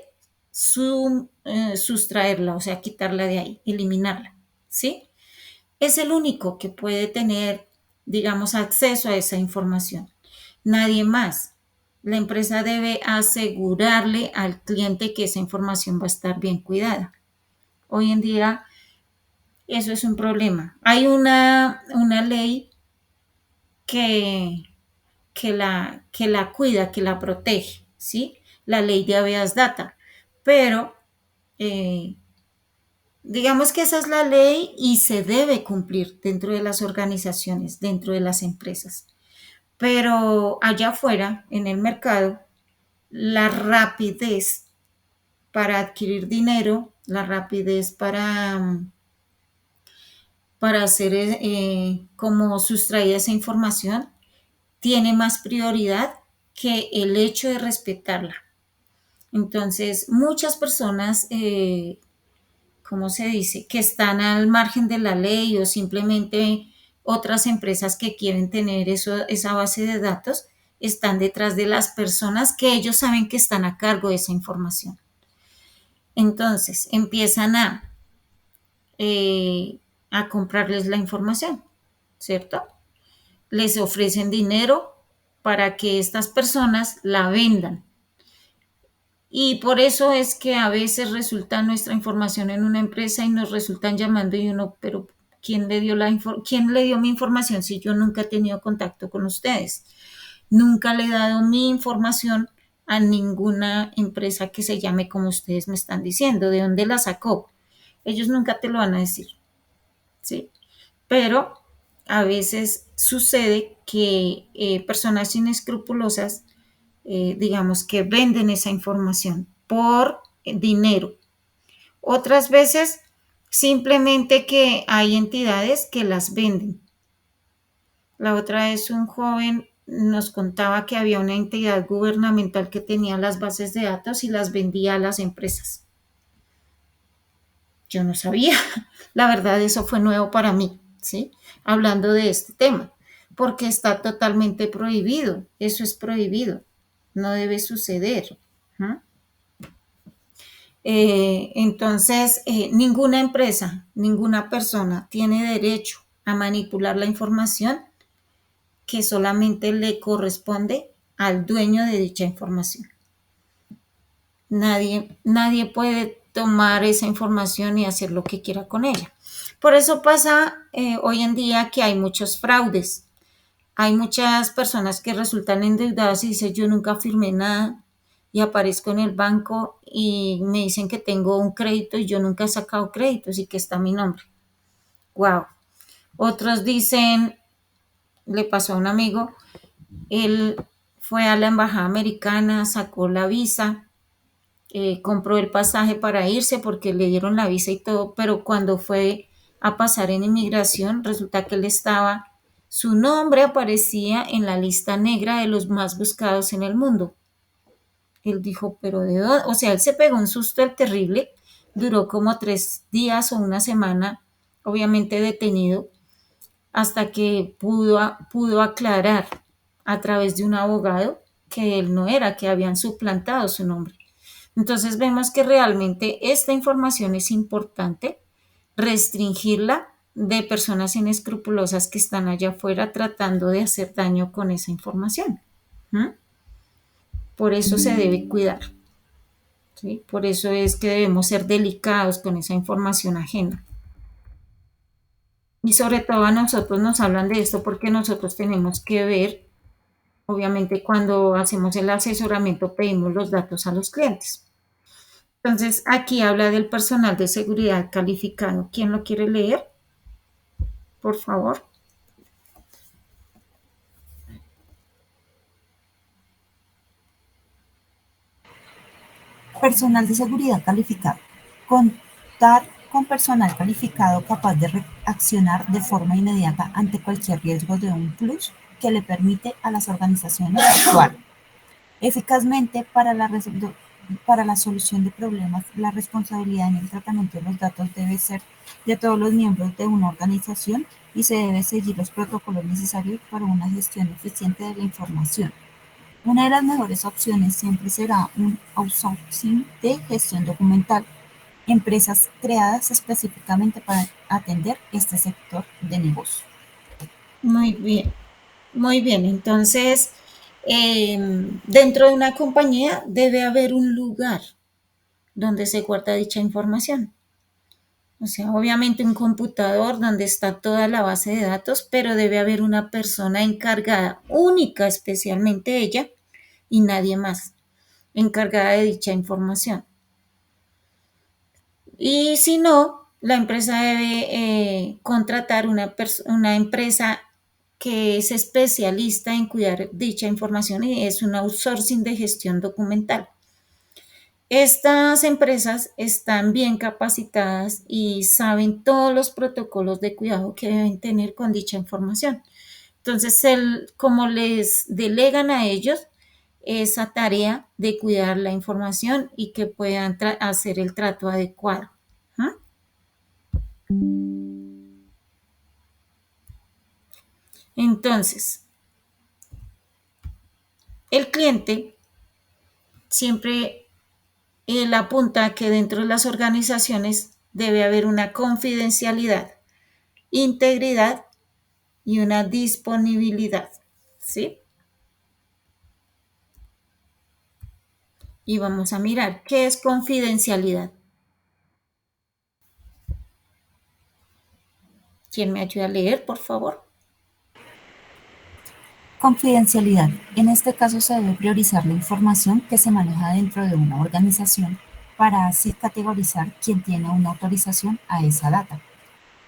sustraerla, o sea, quitarla de ahí, eliminarla, ¿sí? Es el único que puede tener, digamos, acceso a esa información. Nadie más. La empresa debe asegurarle al cliente que esa información va a estar bien cuidada. Hoy en día eso es un problema. Hay una ley que, que la cuida, que la protege, ¿sí? La ley de habeas data. Pero eh, digamos que esa es la ley y se debe cumplir dentro de las organizaciones, dentro de las empresas. Pero allá afuera, en el mercado, la rapidez para adquirir dinero, la rapidez para hacer como sustraer esa información, tiene más prioridad que el hecho de respetarla. Entonces, muchas personas ¿cómo se dice? Que están al margen de la ley o simplemente otras empresas que quieren tener esa base de datos están detrás de las personas que ellos saben que están a cargo de esa información. Entonces empiezan a comprarles la información, ¿cierto? Les ofrecen dinero para que estas personas la vendan. Y por eso es que a veces resulta nuestra información en una empresa y nos resultan llamando y uno, pero ¿quién le dio mi información si yo nunca he tenido contacto con ustedes? Nunca le he dado mi información a ninguna empresa que se llame como ustedes me están diciendo. ¿De dónde la sacó? Ellos nunca te lo van a decir, ¿sí? Pero a veces sucede que personas inescrupulosas digamos, que venden esa información por dinero. Otras veces, simplemente que hay entidades que las venden. La otra vez un joven nos contaba que había una entidad gubernamental que tenía las bases de datos y las vendía a las empresas. Yo no sabía. La verdad, eso fue nuevo para mí, ¿sí? Hablando de este tema, porque está totalmente prohibido. Eso es prohibido. No debe suceder. ¿Mm? Entonces, ninguna empresa, ninguna persona tiene derecho a manipular la información que solamente le corresponde al dueño de dicha información. Nadie puede tomar esa información y hacer lo que quiera con ella. Por eso pasa hoy en día que hay muchos fraudes. Hay muchas personas que resultan endeudadas y dicen yo nunca firmé nada y aparezco en el banco y me dicen que tengo un crédito y yo nunca he sacado créditos y que está mi nombre. Wow. Otros dicen, le pasó a un amigo, él fue a la embajada americana, sacó la visa, compró el pasaje para irse porque le dieron la visa y todo, pero cuando fue a pasar en inmigración, resulta que él estaba, su nombre aparecía en la lista negra de los más buscados en el mundo. Él dijo, pero ¿de dónde? O sea, él se pegó un susto terrible, duró como 3 días o una semana, obviamente detenido, hasta que pudo aclarar a través de un abogado que él no era, que habían suplantado su nombre. Entonces vemos que realmente esta información es importante restringirla de personas inescrupulosas que están allá afuera tratando de hacer daño con esa información. ¿Mm? Por eso se debe cuidar. ¿sí? Por eso es que debemos ser delicados con esa información ajena. Y sobre todo a nosotros nos hablan de esto porque nosotros tenemos que ver, obviamente cuando hacemos el asesoramiento pedimos los datos a los clientes. Entonces aquí habla del personal de seguridad calificado. ¿Quién lo quiere leer? Por favor. Personal de seguridad calificado. Contar con personal calificado capaz de reaccionar de forma inmediata ante cualquier riesgo de un plus que le permite a las organizaciones actuar eficazmente para la solución de problemas. La responsabilidad en el tratamiento de los datos debe ser de todos los miembros de una organización y se debe seguir los protocolos necesarios para una gestión eficiente de la información. Una de las mejores opciones siempre será un outsourcing de gestión documental, empresas creadas específicamente para atender este sector de negocio. Muy bien, muy bien. Entonces, dentro de una compañía debe haber un lugar donde se guarda dicha información. O sea, obviamente un computador donde está toda la base de datos, pero debe haber una persona encargada, única especialmente ella, y nadie más, encargada de dicha información. Y si no, la empresa debe contratar una empresa que es especialista en cuidar dicha información y es un outsourcing de gestión documental. Estas empresas están bien capacitadas y saben todos los protocolos de cuidado que deben tener con dicha información. Entonces, como les delegan a ellos esa tarea de cuidar la información y que puedan hacer el trato adecuado. ¿Ah? Entonces, el cliente siempre él apunta que dentro de las organizaciones debe haber una confidencialidad, integridad y una disponibilidad, ¿sí? Y vamos a mirar qué es confidencialidad. ¿Quién me ayuda a leer, por favor? Confidencialidad. En este caso se debe priorizar la información que se maneja dentro de una organización para así categorizar quién tiene una autorización a esa data.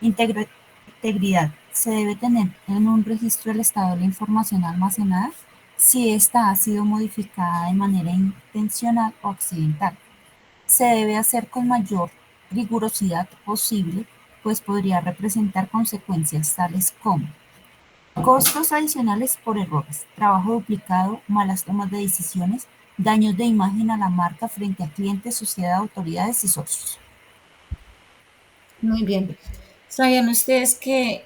Integridad. Se debe tener en un registro el estado de la información almacenada si ésta ha sido modificada de manera intencional o accidental. Se debe hacer con mayor rigurosidad posible, pues podría representar consecuencias tales como costos adicionales por errores, trabajo duplicado, malas tomas de decisiones, daños de imagen a la marca frente a clientes, sociedad, autoridades y socios. Muy bien. ¿Sabían ustedes que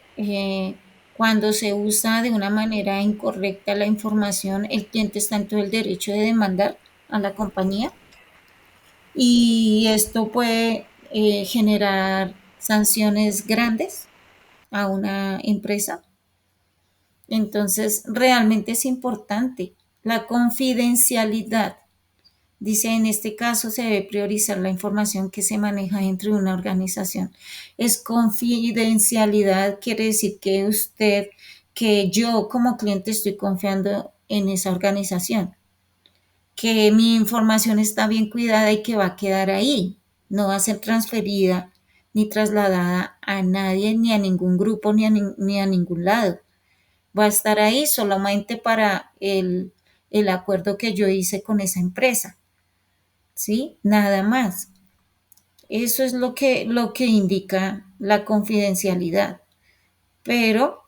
cuando se usa de una manera incorrecta la información, el cliente está en todo el derecho de demandar a la compañía? Y esto puede generar sanciones grandes a una empresa. Entonces, realmente es importante la confidencialidad. Dice, en este caso se debe priorizar la información que se maneja dentro de una organización. Es confidencialidad, quiere decir que yo como cliente estoy confiando en esa organización, que mi información está bien cuidada y que va a quedar ahí, no va a ser transferida ni trasladada a nadie, ni a ningún grupo, ni a ningún lado. Va a estar ahí solamente para el acuerdo que yo hice con esa empresa. ¿Sí? Nada más. Eso es lo que indica la confidencialidad. Pero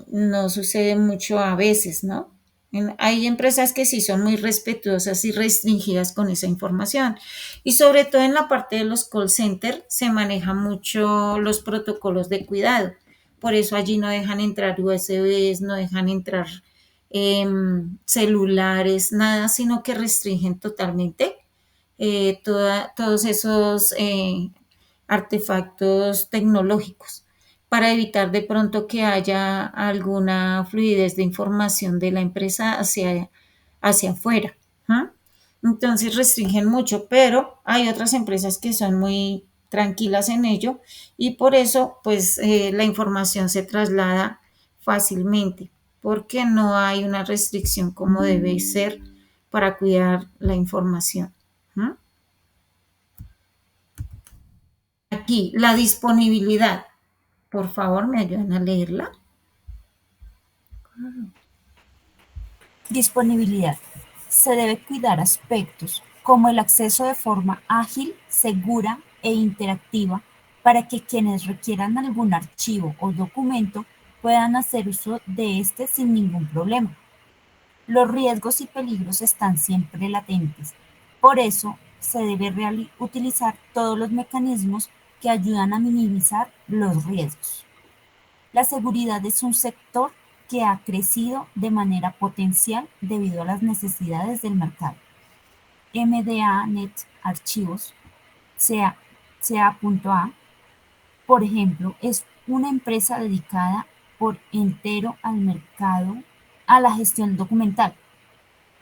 no sucede mucho a veces, ¿no? Hay empresas que sí son muy respetuosas y restringidas con esa información. Y sobre todo en la parte de los call centers se manejan mucho los protocolos de cuidado. Por eso allí no dejan entrar USBs, no dejan entrar celulares, nada, sino que restringen totalmente todos esos artefactos tecnológicos para evitar de pronto que haya alguna fluidez de información de la empresa hacia afuera. ¿Ah? Entonces restringen mucho, pero hay otras empresas que son muy tranquilas en ello y por eso pues la información se traslada fácilmente porque no hay una restricción como debe ser para cuidar la información. ¿Mm? Aquí, la disponibilidad. Por favor, me ayudan a leerla. Disponibilidad. Se debe cuidar aspectos como el acceso de forma ágil, segura e interactiva para que quienes requieran algún archivo o documento puedan hacer uso de este sin ningún problema. Los riesgos y peligros están siempre latentes. Por eso, se debe utilizar todos los mecanismos que ayudan a minimizar los riesgos. La seguridad es un sector que ha crecido de manera potencial debido a las necesidades del mercado. MDA-Net Archivos, CA.A, por ejemplo, es una empresa dedicada por entero al mercado, a la gestión documental,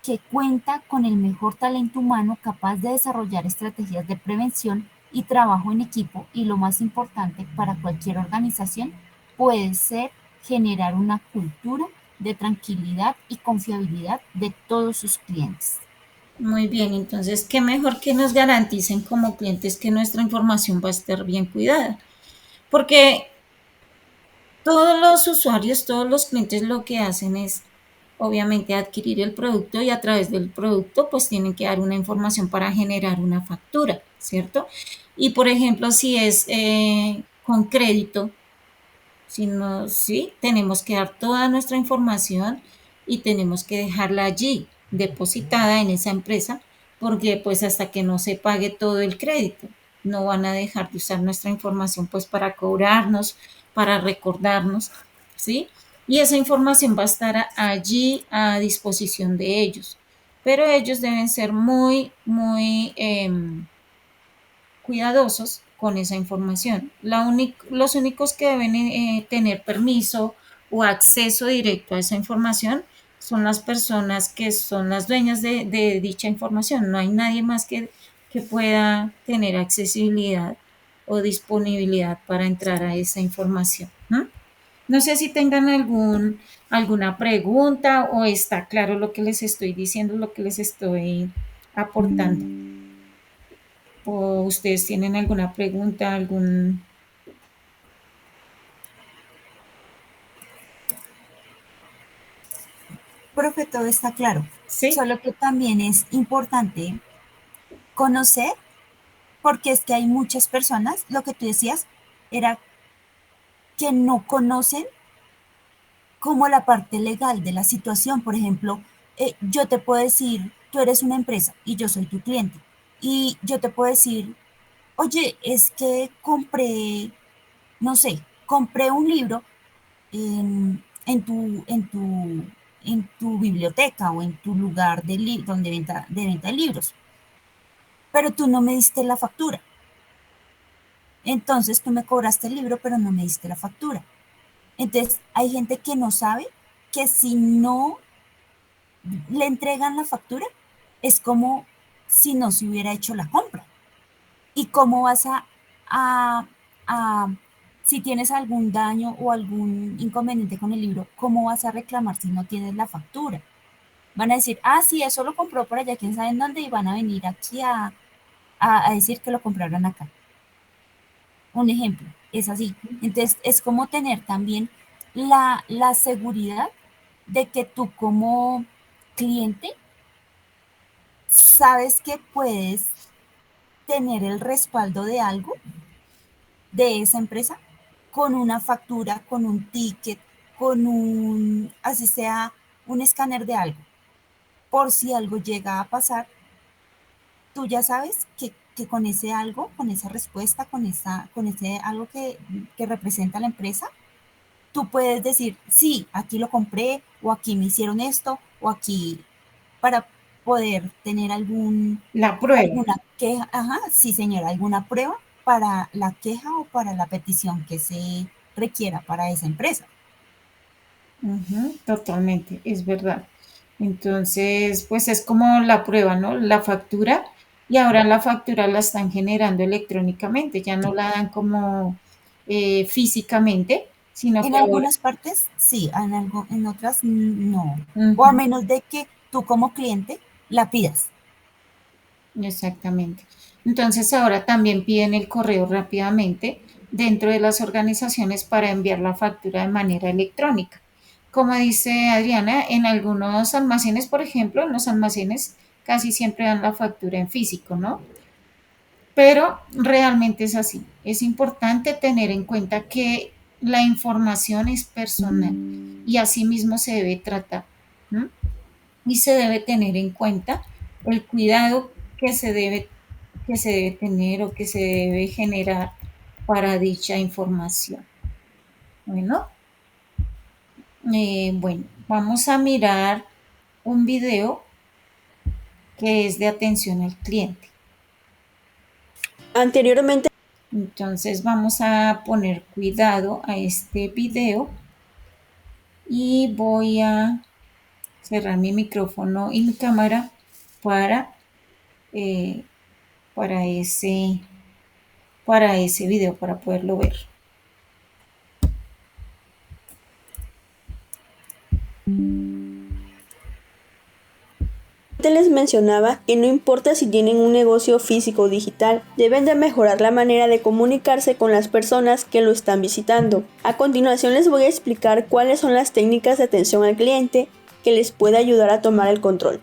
que cuenta con el mejor talento humano capaz de desarrollar estrategias de prevención y trabajo en equipo, y lo más importante para cualquier organización puede ser generar una cultura de tranquilidad y confiabilidad de todos sus clientes. Muy bien, entonces, ¿qué mejor que nos garanticen como clientes que nuestra información va a estar bien cuidada? Porque todos los usuarios, todos los clientes lo que hacen es obviamente adquirir el producto y a través del producto pues tienen que dar una información para generar una factura, ¿cierto? Y por ejemplo, si es con crédito, si no, sí, tenemos que dar toda nuestra información y tenemos que dejarla allí, depositada en esa empresa, porque pues hasta que no se pague todo el crédito, no van a dejar de usar nuestra información pues para cobrarnos, para recordarnos, ¿sí? Y esa información va a estar allí a disposición de ellos. Pero ellos deben ser muy cuidadosos con esa información. Los únicos que deben tener permiso o acceso directo a esa información son las personas que son las dueñas de dicha información. No hay nadie más que pueda tener accesibilidad o disponibilidad para entrar a esa información. ¿No? No sé si tengan alguna pregunta o está claro lo que les estoy diciendo, lo que les estoy aportando. ¿O ustedes tienen alguna pregunta, algún... Profe, todo está claro, Sí, solo que también es importante conocer, porque es que hay muchas personas, lo que tú decías era que no conocen como la parte legal de la situación. Por ejemplo, yo te puedo decir, tú eres una empresa y yo soy tu cliente, y yo te puedo decir, oye, es que compré, no sé, compré un libro en tu biblioteca o en tu lugar donde de venta de libros, pero tú no me diste la factura. Entonces tú me cobraste el libro, pero no me diste la factura. Entonces hay gente que no sabe que si no le entregan la factura, es como si no se hubiera hecho la compra. ¿Y cómo vas a, a- si tienes algún daño o algún inconveniente con el libro, cómo vas a reclamar si no tienes la factura? Van a decir, ah, sí, eso lo compró por allá, quién sabe en dónde, y van a venir aquí a decir que lo compraron acá. Un ejemplo, es así. Entonces, es como tener también la seguridad de que tú como cliente sabes que puedes tener el respaldo de algo de esa empresa con una factura, con un ticket, así sea, un escáner de algo. Por si algo llega a pasar, tú ya sabes que con ese algo, con esa respuesta, con ese algo que representa la empresa, tú puedes decir, sí, aquí lo compré, o aquí me hicieron esto, o aquí, para poder tener la prueba. alguna queja, ajá, sí señora, alguna prueba para la queja o para la petición que se requiera para esa empresa. Totalmente, es verdad. Entonces, pues es como la prueba, ¿no? La factura, y ahora la factura la están generando electrónicamente, ya no la dan como físicamente, sino En que ahora, algunas partes sí, en otras no. O a ujú, menos de que tú como cliente la pidas. exactamente. Entonces ahora también piden el correo rápidamente dentro de las organizaciones para enviar la factura de manera electrónica. Como dice Adriana, en algunos almacenes, por ejemplo, en los almacenes casi siempre dan la factura en físico, ¿no? Pero realmente es así. Es importante tener en cuenta que la información es personal y así mismo se debe tratar, ¿no? Y se debe tener en cuenta el cuidado que se debe tener o que se debe generar para dicha información. Bueno, bueno, vamos a mirar un video que es de atención al cliente. Anteriormente Entonces vamos a poner cuidado a este video y voy a cerrar mi micrófono y mi cámara para, eh, para ese, para ese video, para poderlo ver. les mencionaba que no importa si tienen un negocio físico o digital, deben de mejorar la manera de comunicarse con las personas que lo están visitando. A continuación les voy a explicar cuáles son las técnicas de atención al cliente que les puede ayudar a tomar el control.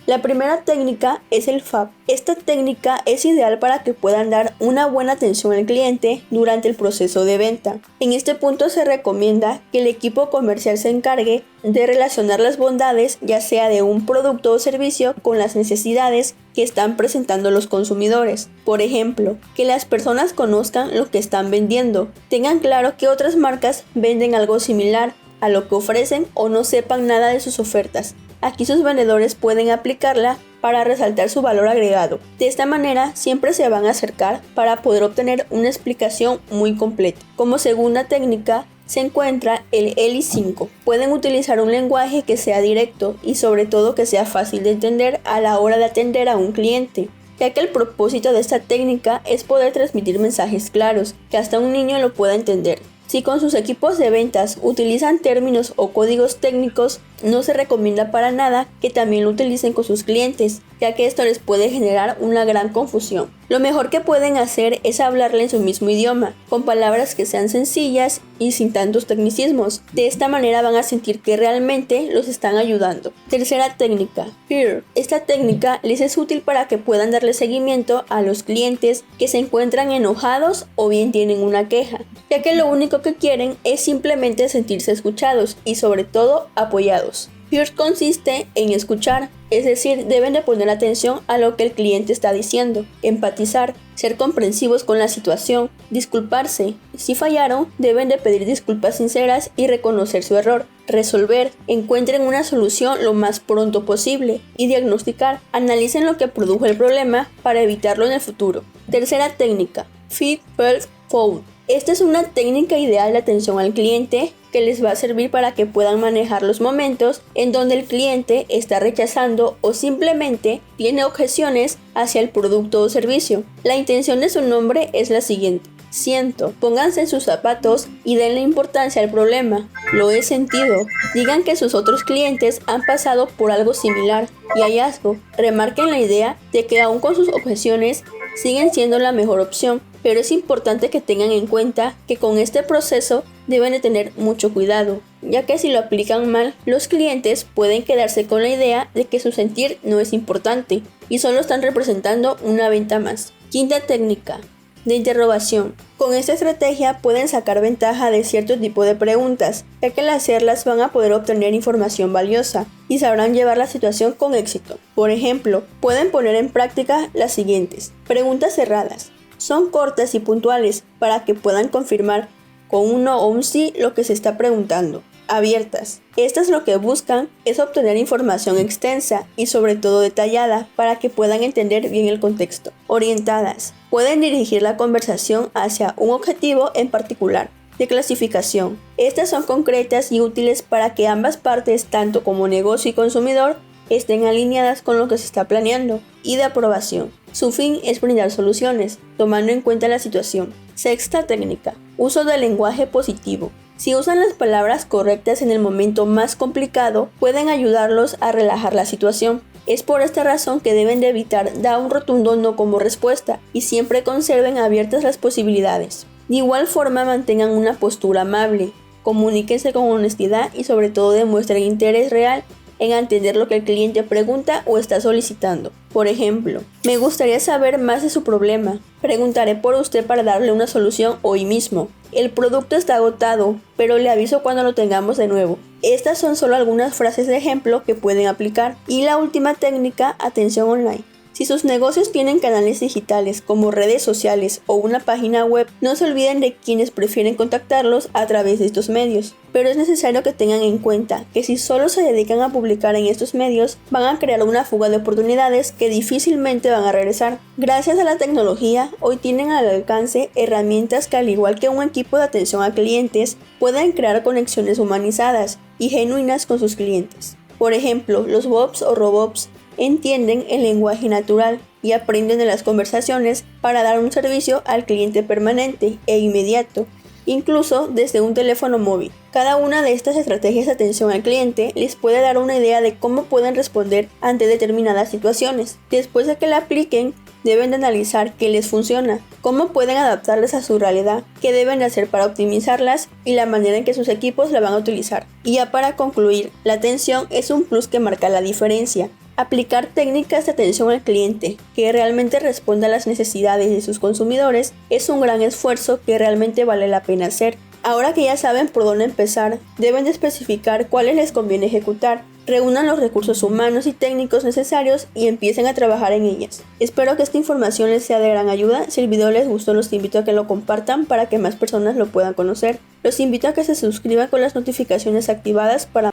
La primera técnica es el FAB. Esta técnica es ideal para que puedan dar una buena atención al cliente durante el proceso de venta. En este punto se recomienda que el equipo comercial se encargue de relacionar las bondades, ya sea de un producto o servicio, con las necesidades que están presentando los consumidores. Por ejemplo, que las personas conozcan lo que están vendiendo, tengan claro que otras marcas venden algo similar a lo que ofrecen o no sepan nada de sus ofertas. Aquí sus vendedores pueden aplicarla para resaltar su valor agregado. De esta manera siempre se van a acercar para poder obtener una explicación muy completa. Como segunda técnica se encuentra el ELI5. Pueden utilizar un lenguaje que sea directo y sobre todo que sea fácil de entender a la hora de atender a un cliente, ya que el propósito de esta técnica es poder transmitir mensajes claros, que hasta un niño lo pueda entender. Si con sus equipos de ventas utilizan términos o códigos técnicos, no se recomienda para nada que también lo utilicen con sus clientes, ya que esto les puede generar una gran confusión. Lo mejor que pueden hacer es hablarle en su mismo idioma, con palabras que sean sencillas y sin tantos tecnicismos. De esta manera van a sentir que realmente los están ayudando. Tercera técnica, Peer. Esta técnica les es útil para que puedan darle seguimiento a los clientes que se encuentran enojados o bien tienen una queja, ya que lo único que quieren es simplemente sentirse escuchados y sobre todo apoyados. Peer consiste en escuchar, es decir, deben de poner atención a lo que el cliente está diciendo, empatizar, ser comprensivos con la situación, disculparse. Si fallaron, deben de pedir disculpas sinceras y reconocer su error. Resolver, encuentren una solución lo más pronto posible y diagnosticar, analicen lo que produjo el problema para evitarlo en el futuro. Tercera técnica, Feed First Fold. Esta es una técnica ideal de atención al cliente que les va a servir para que puedan manejar los momentos en donde el cliente está rechazando o simplemente tiene objeciones hacia el producto o servicio. La intención de su nombre es la siguiente: siento, pónganse en sus zapatos y denle importancia al problema. Lo he sentido. Digan que sus otros clientes han pasado por algo similar y hallazgo. Remarquen la idea de que aún con sus objeciones siguen siendo la mejor opción, pero es importante que tengan en cuenta que con este proceso deben de tener mucho cuidado, ya que si lo aplican mal, los clientes pueden quedarse con la idea de que su sentir no es importante y solo están representando una venta más. Quinta técnica, de interrogación. Con esta estrategia pueden sacar ventaja de cierto tipo de preguntas, ya que al hacerlas van a poder obtener información valiosa y sabrán llevar la situación con éxito. Por ejemplo, pueden poner en práctica las siguientes: preguntas cerradas. Son cortas y puntuales para que puedan confirmar con un no o un sí lo que se está preguntando. abiertas. Estas lo que buscan es obtener información extensa y sobre todo detallada para que puedan entender bien el contexto. Orientadas. Pueden dirigir la conversación hacia un objetivo en particular. De clasificación. Estas son concretas y útiles para que ambas partes, tanto como negocio y consumidor, estén alineadas con lo que se está planeando. Y de aprobación. Su fin es brindar soluciones, tomando en cuenta la situación. Sexta técnica. Uso del lenguaje positivo. Si usan las palabras correctas en el momento más complicado, pueden ayudarlos a relajar la situación. Es por esta razón que deben de evitar dar un rotundo no como respuesta y siempre conserven abiertas las posibilidades. De igual forma mantengan una postura amable, comuníquense con honestidad y sobre todo demuestren interés real en entender lo que el cliente pregunta o está solicitando. Por ejemplo, me gustaría saber más de su problema. Preguntaré por usted para darle una solución hoy mismo. El producto está agotado, pero le aviso cuando lo tengamos de nuevo. Estas son solo algunas frases de ejemplo que pueden aplicar. Y la última técnica, atención online. Si sus negocios tienen canales digitales como redes sociales o una página web, no se olviden de quienes prefieren contactarlos a través de estos medios. Pero es necesario que tengan en cuenta que si solo se dedican a publicar en estos medios, van a crear una fuga de oportunidades que difícilmente van a regresar. Gracias a la tecnología, hoy tienen al alcance herramientas que, al igual que un equipo de atención a clientes, pueden crear conexiones humanizadas y genuinas con sus clientes. Por ejemplo, los bots o robots entienden el lenguaje natural y aprenden de las conversaciones para dar un servicio al cliente permanente e inmediato, incluso desde un teléfono móvil. Cada una de estas estrategias de atención al cliente les puede dar una idea de cómo pueden responder ante determinadas situaciones. Después de que la apliquen, deben de analizar qué les funciona, cómo pueden adaptarlas a su realidad, qué deben de hacer para optimizarlas y la manera en que sus equipos la van a utilizar. Y ya para concluir, la atención es un plus que marca la diferencia. Aplicar técnicas de atención al cliente que realmente responda a las necesidades de sus consumidores es un gran esfuerzo que realmente vale la pena hacer. Ahora que ya saben por dónde empezar, deben de especificar cuáles les conviene ejecutar. Reúnan los recursos humanos y técnicos necesarios y empiecen a trabajar en ellas. Espero que esta información les sea de gran ayuda. Si el video les gustó, los invito a que lo compartan para que más personas lo puedan conocer. Los invito a que se suscriban con las notificaciones activadas para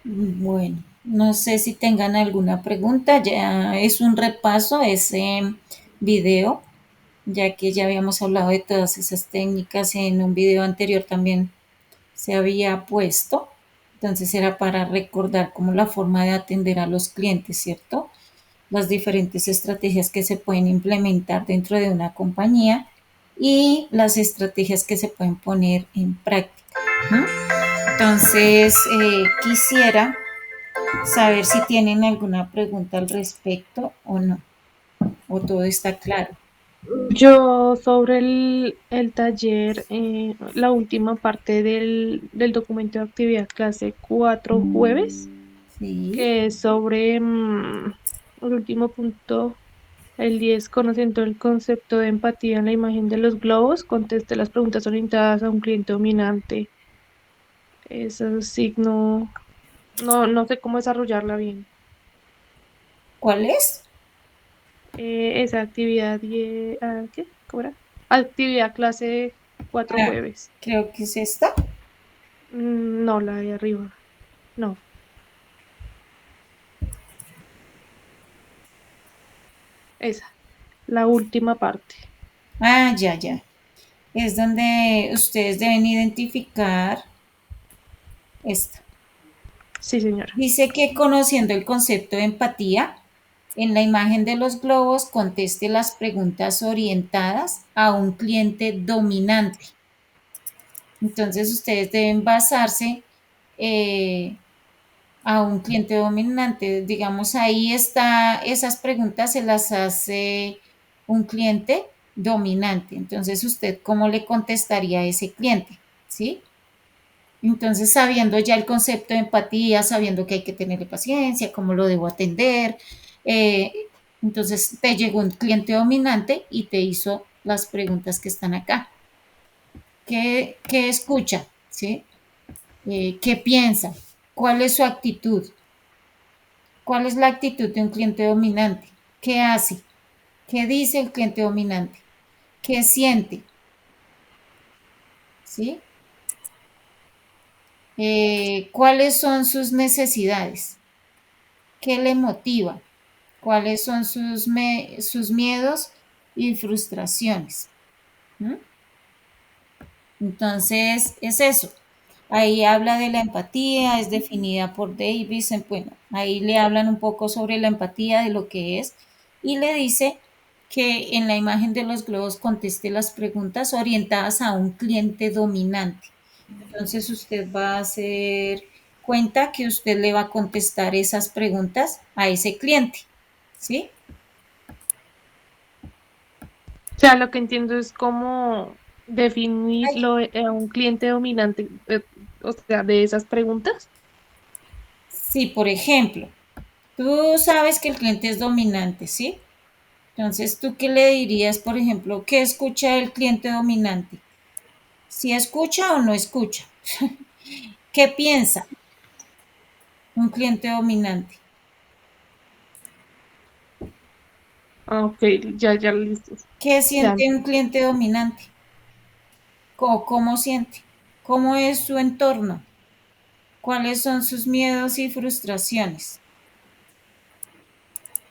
Bueno, no sé si tengan alguna pregunta. Ya es un repaso ese video, ya que ya habíamos hablado de todas esas técnicas en un video anterior también se había puesto. Entonces era para recordar como la forma de atender a los clientes, ¿cierto? Las diferentes estrategias que se pueden implementar dentro de una compañía y las estrategias que se pueden poner en práctica, ¿no? Entonces, quisiera saber si tienen alguna pregunta al respecto o no, o todo está claro. Yo sobre el taller, la última parte del documento de actividad clase 4 jueves, Sí. que es sobre el último punto, el 10 conociendo el concepto de empatía en la imagen de los globos, conteste las preguntas orientadas a un cliente dominante. Ese signo, no sé cómo desarrollarla bien. ¿Cuál es? Esa actividad, ¿qué? ¿Cómo era? Actividad clase 4 Ah, jueves. creo que es esta. No, la de arriba. No. Esa. La última parte. Ah, ya. Es donde ustedes deben identificar esta. Sí, señora. Dice que conociendo el concepto de empatía, en la imagen de los globos conteste las preguntas orientadas a un cliente dominante. Entonces ustedes deben basarse a un cliente dominante. Digamos, ahí está, esas preguntas se las hace un cliente dominante. Entonces, ¿usted cómo le contestaría a ese cliente? ¿Sí? Entonces, sabiendo ya el concepto de empatía, sabiendo que hay que tenerle paciencia, cómo lo debo atender, eh, entonces te llegó un cliente dominante y te hizo las preguntas que están acá. ¿Qué escucha? ¿Sí? ¿Qué piensa? ¿Cuál es su actitud? ¿Cuál es la actitud de un cliente dominante? ¿Qué hace? ¿Qué dice el cliente dominante? ¿Qué siente? ¿Sí? ¿Cuáles son sus necesidades? ¿Qué le motiva? ¿Cuáles son sus miedos y frustraciones? ¿Mm? Entonces, es eso. Ahí habla de la empatía, es definida por Davis. Bueno, ahí le hablan un poco sobre la empatía, de lo que es, y le dice que en la imagen de los globos conteste las preguntas orientadas a un cliente dominante. Entonces usted va a hacer cuenta que usted le va a contestar esas preguntas a ese cliente, ¿sí? O sea, lo que entiendo es cómo definir Ay, a un cliente dominante, o sea, de esas preguntas. sí, por ejemplo, tú sabes que el cliente es dominante, ¿sí? Entonces, ¿tú qué le dirías, por ejemplo, qué escucha el cliente dominante? ¿Si escucha o no escucha? ¿Qué piensa un cliente dominante? Ah, ok, ya listo. ¿Qué Ya. siente un cliente dominante? ¿Cómo siente? ¿Cómo es su entorno? ¿Cuáles son sus miedos y frustraciones?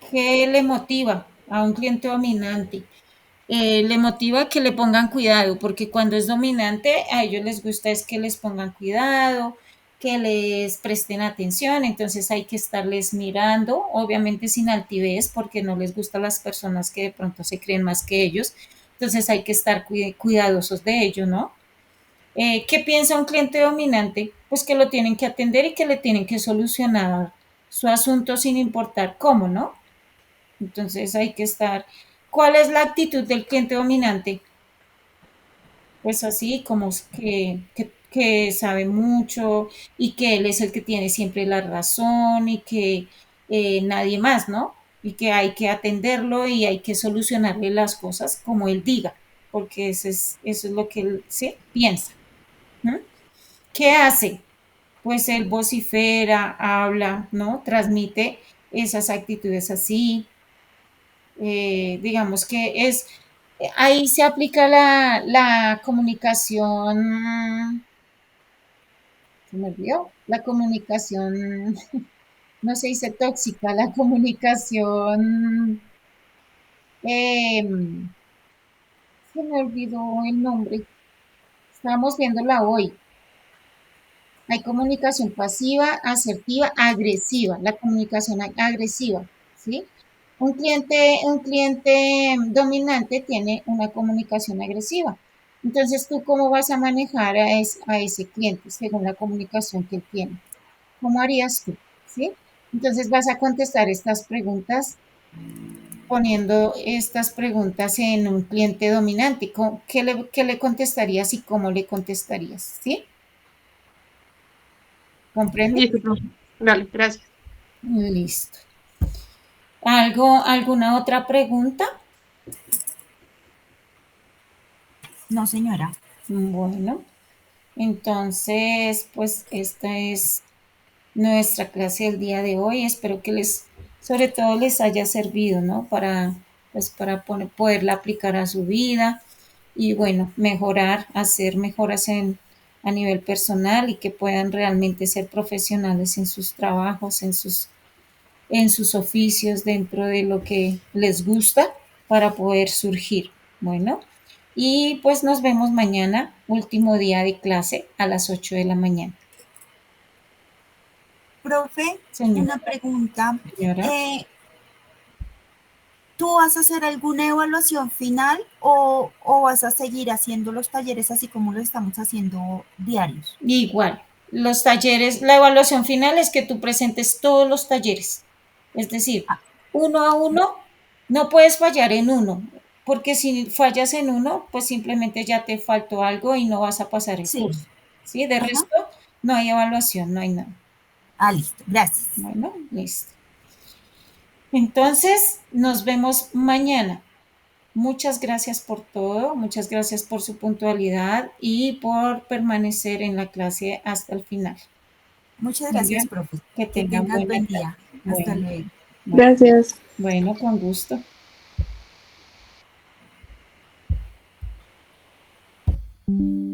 ¿Qué le motiva a un cliente dominante? Le motiva que le pongan cuidado, porque cuando es dominante a ellos les gusta es que les pongan cuidado, que les presten atención, entonces hay que estarles mirando, obviamente sin altivez, porque no les gustan las personas que de pronto se creen más que ellos, entonces hay que estar cuidadosos de ello, ¿no? ¿Qué piensa un cliente dominante? Pues que lo tienen que atender y que le tienen que solucionar su asunto sin importar cómo, ¿no? Entonces hay que estar. ¿Cuál es la actitud del cliente dominante? Pues así, como que sabe mucho y que él es el que tiene siempre la razón y que nadie más, ¿no? Y que hay que atenderlo y hay que solucionarle las cosas como él diga, porque eso es lo que él ¿sí? piensa. ¿No? ¿Qué hace? Pues él vocifera, habla, ¿no? Transmite esas actitudes así, digamos que ahí se aplica la comunicación, se me olvidó, la comunicación, no se dice tóxica, la comunicación, eh, se me olvidó el nombre, estábamos viéndola hoy. Hay comunicación pasiva, asertiva, agresiva, la comunicación agresiva, ¿sí? Un cliente dominante tiene una comunicación agresiva. Entonces, ¿tú cómo vas a manejar a ese cliente según la comunicación que él tiene? ¿Cómo harías tú? ¿Sí? Entonces vas a contestar estas preguntas poniendo estas preguntas en un cliente dominante. ¿Qué le contestarías y cómo le contestarías? ¿Sí? ¿Comprende? Listo, profe. Dale, gracias. Listo. ¿Alguna otra pregunta? No, señora. Bueno, entonces, pues esta es nuestra clase del día de hoy. Espero que sobre todo les haya servido, ¿no? Para poderla aplicar a su vida y bueno, hacer mejoras a nivel personal y que puedan realmente ser profesionales en sus trabajos, en sus oficios, dentro de lo que les gusta para poder surgir. Bueno, y pues nos vemos mañana, último día de clase a las 8 de la mañana. Profe, Señora, una pregunta. señora. ¿Tú vas a hacer alguna evaluación final o vas a seguir haciendo los talleres así como lo estamos haciendo diarios? Igual, los talleres, la evaluación final es que tú presentes todos los talleres. Es decir, Ah, uno a uno, no puedes fallar en uno, porque si fallas en uno, pues simplemente ya te faltó algo y no vas a pasar el sí. curso. ¿Sí? De Ajá. resto, no hay evaluación, no hay nada. Ah, listo. Gracias. Bueno, listo. Entonces, nos vemos mañana. Muchas gracias por todo, muchas gracias por su puntualidad y por permanecer en la clase hasta el final. Muchas Muy gracias, bien, profe. que Que tengan tengas buena buen tarde. día. Hasta Bueno, luego. bueno, Gracias. bueno, con gusto. Chao.